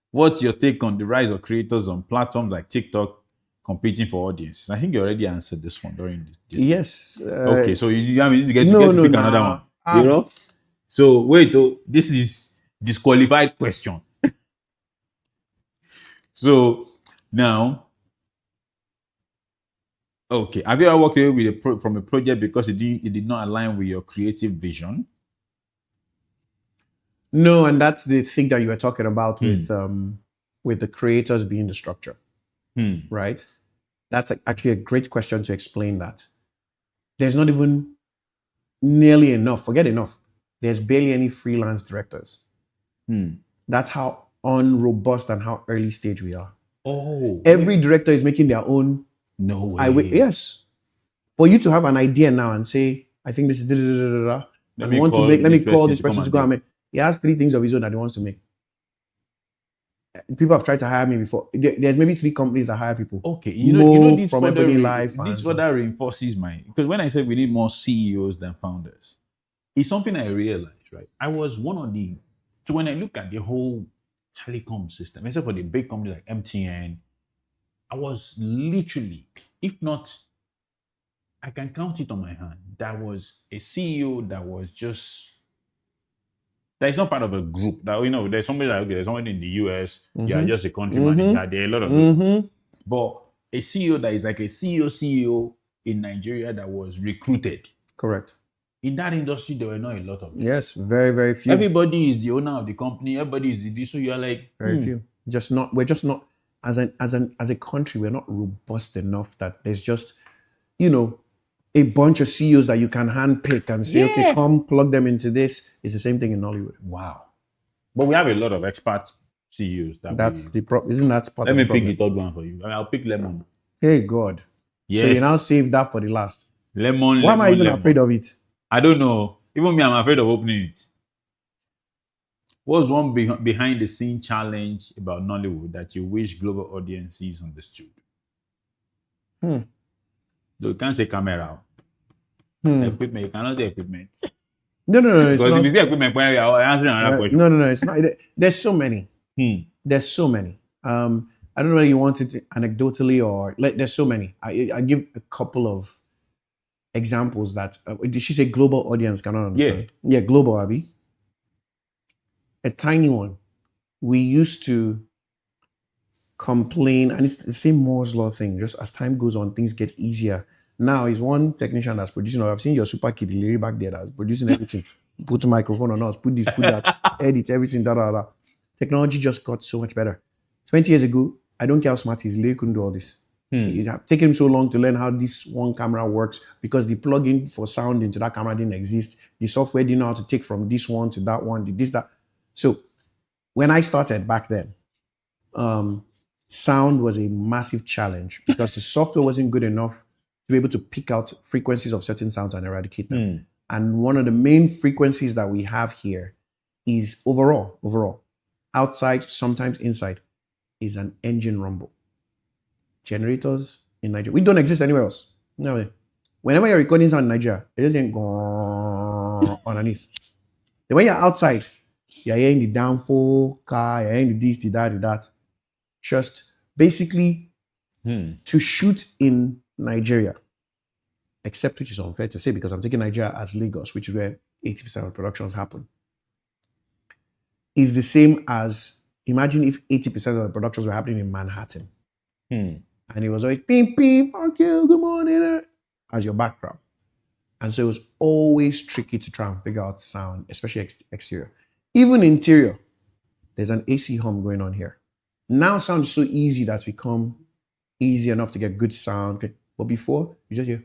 What's your take on the rise of creators on platforms like TikTok competing for audiences? I think you already answered this one during this. Yes. Okay, so you need to get to pick another one. You know? So wait, this is disqualified question. So now, okay, have you ever walked away with from a project because it did not align with your creative vision? No, and that's the thing that you were talking about with the creators being the structure, right? That's actually a great question to explain that. There's not even nearly enough. Forget enough. There's barely any freelance directors. That's how unrobust and how early stage we are. Oh, every director is making their own. No way. Yes. For you to have an idea now and say, I think this is let me call this person to go and make. He has 3 things of his own that he wants to make. People have tried to hire me before. There's maybe 3 companies that hire people. Okay, you know this from Ebony Life. This further reinforces because when I said we need more CEOs than founders, it's something I realized, right? I was so when I look at the whole telecom system, except for the big company like MTN, I was literally, if not, I can count it on my hand. That was a CEO that was just, that is not part of a group. That, there's somebody there's someone in the US, yeah, just a country manager. There are a lot of those. But a CEO that is like a CEO in Nigeria that was recruited. Correct. In that industry, there were not a lot of them. Yes, very, very few. Everybody is the owner of the company. Everybody is the so you're like very few. We're just not as a country, we're not robust enough that there's just, a bunch of CEOs that you can handpick and say, okay, come plug them into this. It's the same thing in Nollywood. Wow. But we have a lot of expert CEOs. That's the problem. Isn't that part Let of me the problem? pick the third one for you. I'll pick Lemon. Hey, God. Yes. So you now save that for the last. Lemon. Why am I even afraid of it? I don't know. Even me, I'm afraid of opening it. What's one behind the scene challenge about Nollywood that you wish global audiences understood? Though you can't say camera. Equipment, you cannot say equipment. No. Because if you say equipment, I'll answer another question. No, it's not. There's so many. There's so many. I don't know whether you want it anecdotally or there's so many. I give a couple of examples that did she say global audience cannot understand? Yeah, global, Abby. A tiny one. We used to complain, and it's the same Moore's law thing. Just as time goes on, things get easier. Now is one technician that's producing. I've seen your super kid lady back there that's producing everything. Put a microphone on us, put this, put that, edit everything. Technology just got so much better. 20 years ago, I don't care how smart he is, Larry couldn't do all this. It had taken him so long to learn how this one camera works because the plugin for sound into that camera didn't exist. The software didn't know how to take from this one to that one, that. So when I started back then, sound was a massive challenge because the software wasn't good enough to be able to pick out frequencies of certain sounds and eradicate them. And one of the main frequencies that we have here is overall, outside, sometimes inside, is an engine rumble. Generators in Nigeria. We don't exist anywhere else. No. Whenever you're recording sound in Nigeria, it just ain't going underneath. Then when you're outside, you're hearing the downfall car, you're hearing the this, the that. Just basically to shoot in Nigeria, except which is unfair to say because I'm taking Nigeria as Lagos, which is where 80% of productions happen, is the same as, imagine if 80% of the productions were happening in Manhattan. And it was always, beep, beep, fuck you, good morning, as your background. And so it was always tricky to try and figure out sound, especially exterior. Even interior, there's an AC hum going on here. Now sound is so easy that's become easy enough to get good sound. Okay. But before, you just hear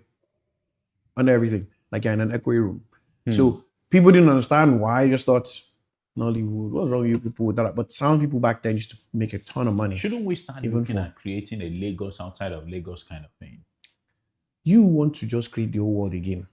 under everything, like you're in an echoey room. So people didn't understand why. Just thought, Nollywood, what's wrong with you people with that? But sound people back then used to make a ton of money. Shouldn't we start Even looking for- at creating a Lagos outside of Lagos kind of thing? You want to just create the whole world again.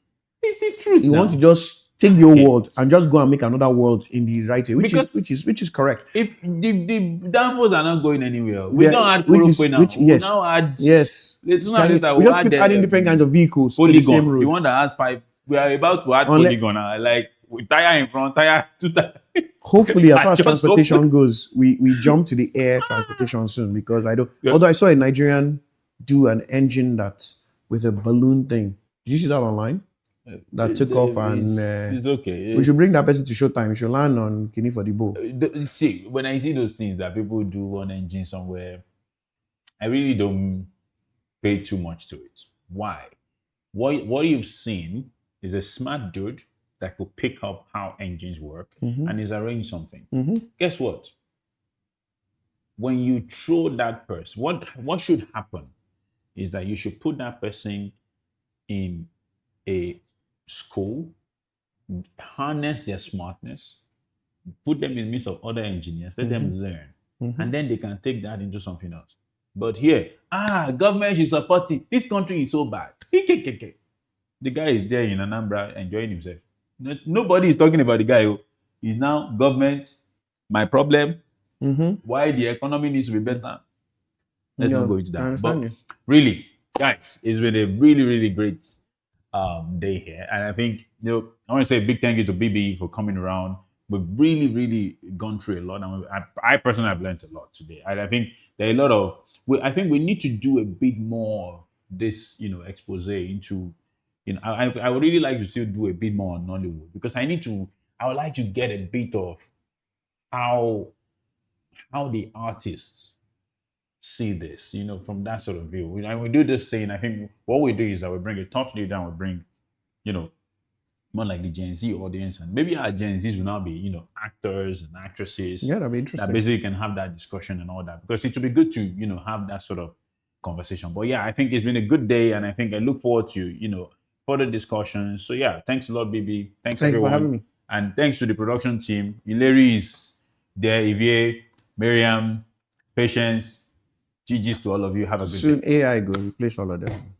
Is it true? You want to just take the whole world and just go and make another world in the right way, which is correct. If the downfalls are not going anywhere, we Yeah, don't add which is- Korope now. which- yes. We now add Yes. Let's not add that. We We just add keep the adding different kinds of vehicles to the same polygon. road. The one that has 5. We are about to add polygon now. Like with tire in front, tire 2 tires. Hopefully, as far as Just transportation goes, we jump to the air transportation soon, because I don't. Yeah. Although I saw a Nigerian do an engine that with a balloon thing. Did you see that online? That took off, and It's okay. we should bring that person to Showtime. We should land on Kini for the bow. See, when I see those things that people do on engine somewhere, I really don't pay too much to it. Why? What you've seen is a smart dude that could pick up how engines work and is arrange something. Guess what? When you throw that person, what should happen is that you should put that person in a school, harness their smartness, put them in the midst of other engineers, let them learn, and then they can take that into something else. But here, government should support it. This country is so bad. The guy is there in Anambra enjoying himself. Nobody is talking about the guy who is now government, my problem, why the economy needs to be better. Let's not go into I that. understand But you. really, guys, it's been a really, really great day here. And I think, I want to say a big thank you to BB for coming around. We've really, really gone through a lot. And I personally have learned a lot today. And I think there are a lot of, I think we need to do a bit more of this, expose into, I would really like to still do a bit more on Nollywood, because I would like to get a bit of how the artists see this, from that sort of view. And we do this thing, I think what we do is that we bring a top leader and we bring, more like the Gen Z audience, and maybe our Gen Zs will now be, actors and actresses. Yeah, that'd be That interesting. basically can have that discussion and all that, because it would be good to, have that sort of conversation. But yeah, I think it's been a good day, and I think I look forward to, further discussions. So yeah, thanks a lot, BB. Thanks Thank you everyone. for having me. And thanks to the production team. Ileri is there, Ivier, Miriam, Patience, GG's to all of you. Have a good day. Soon AI will replace all of them.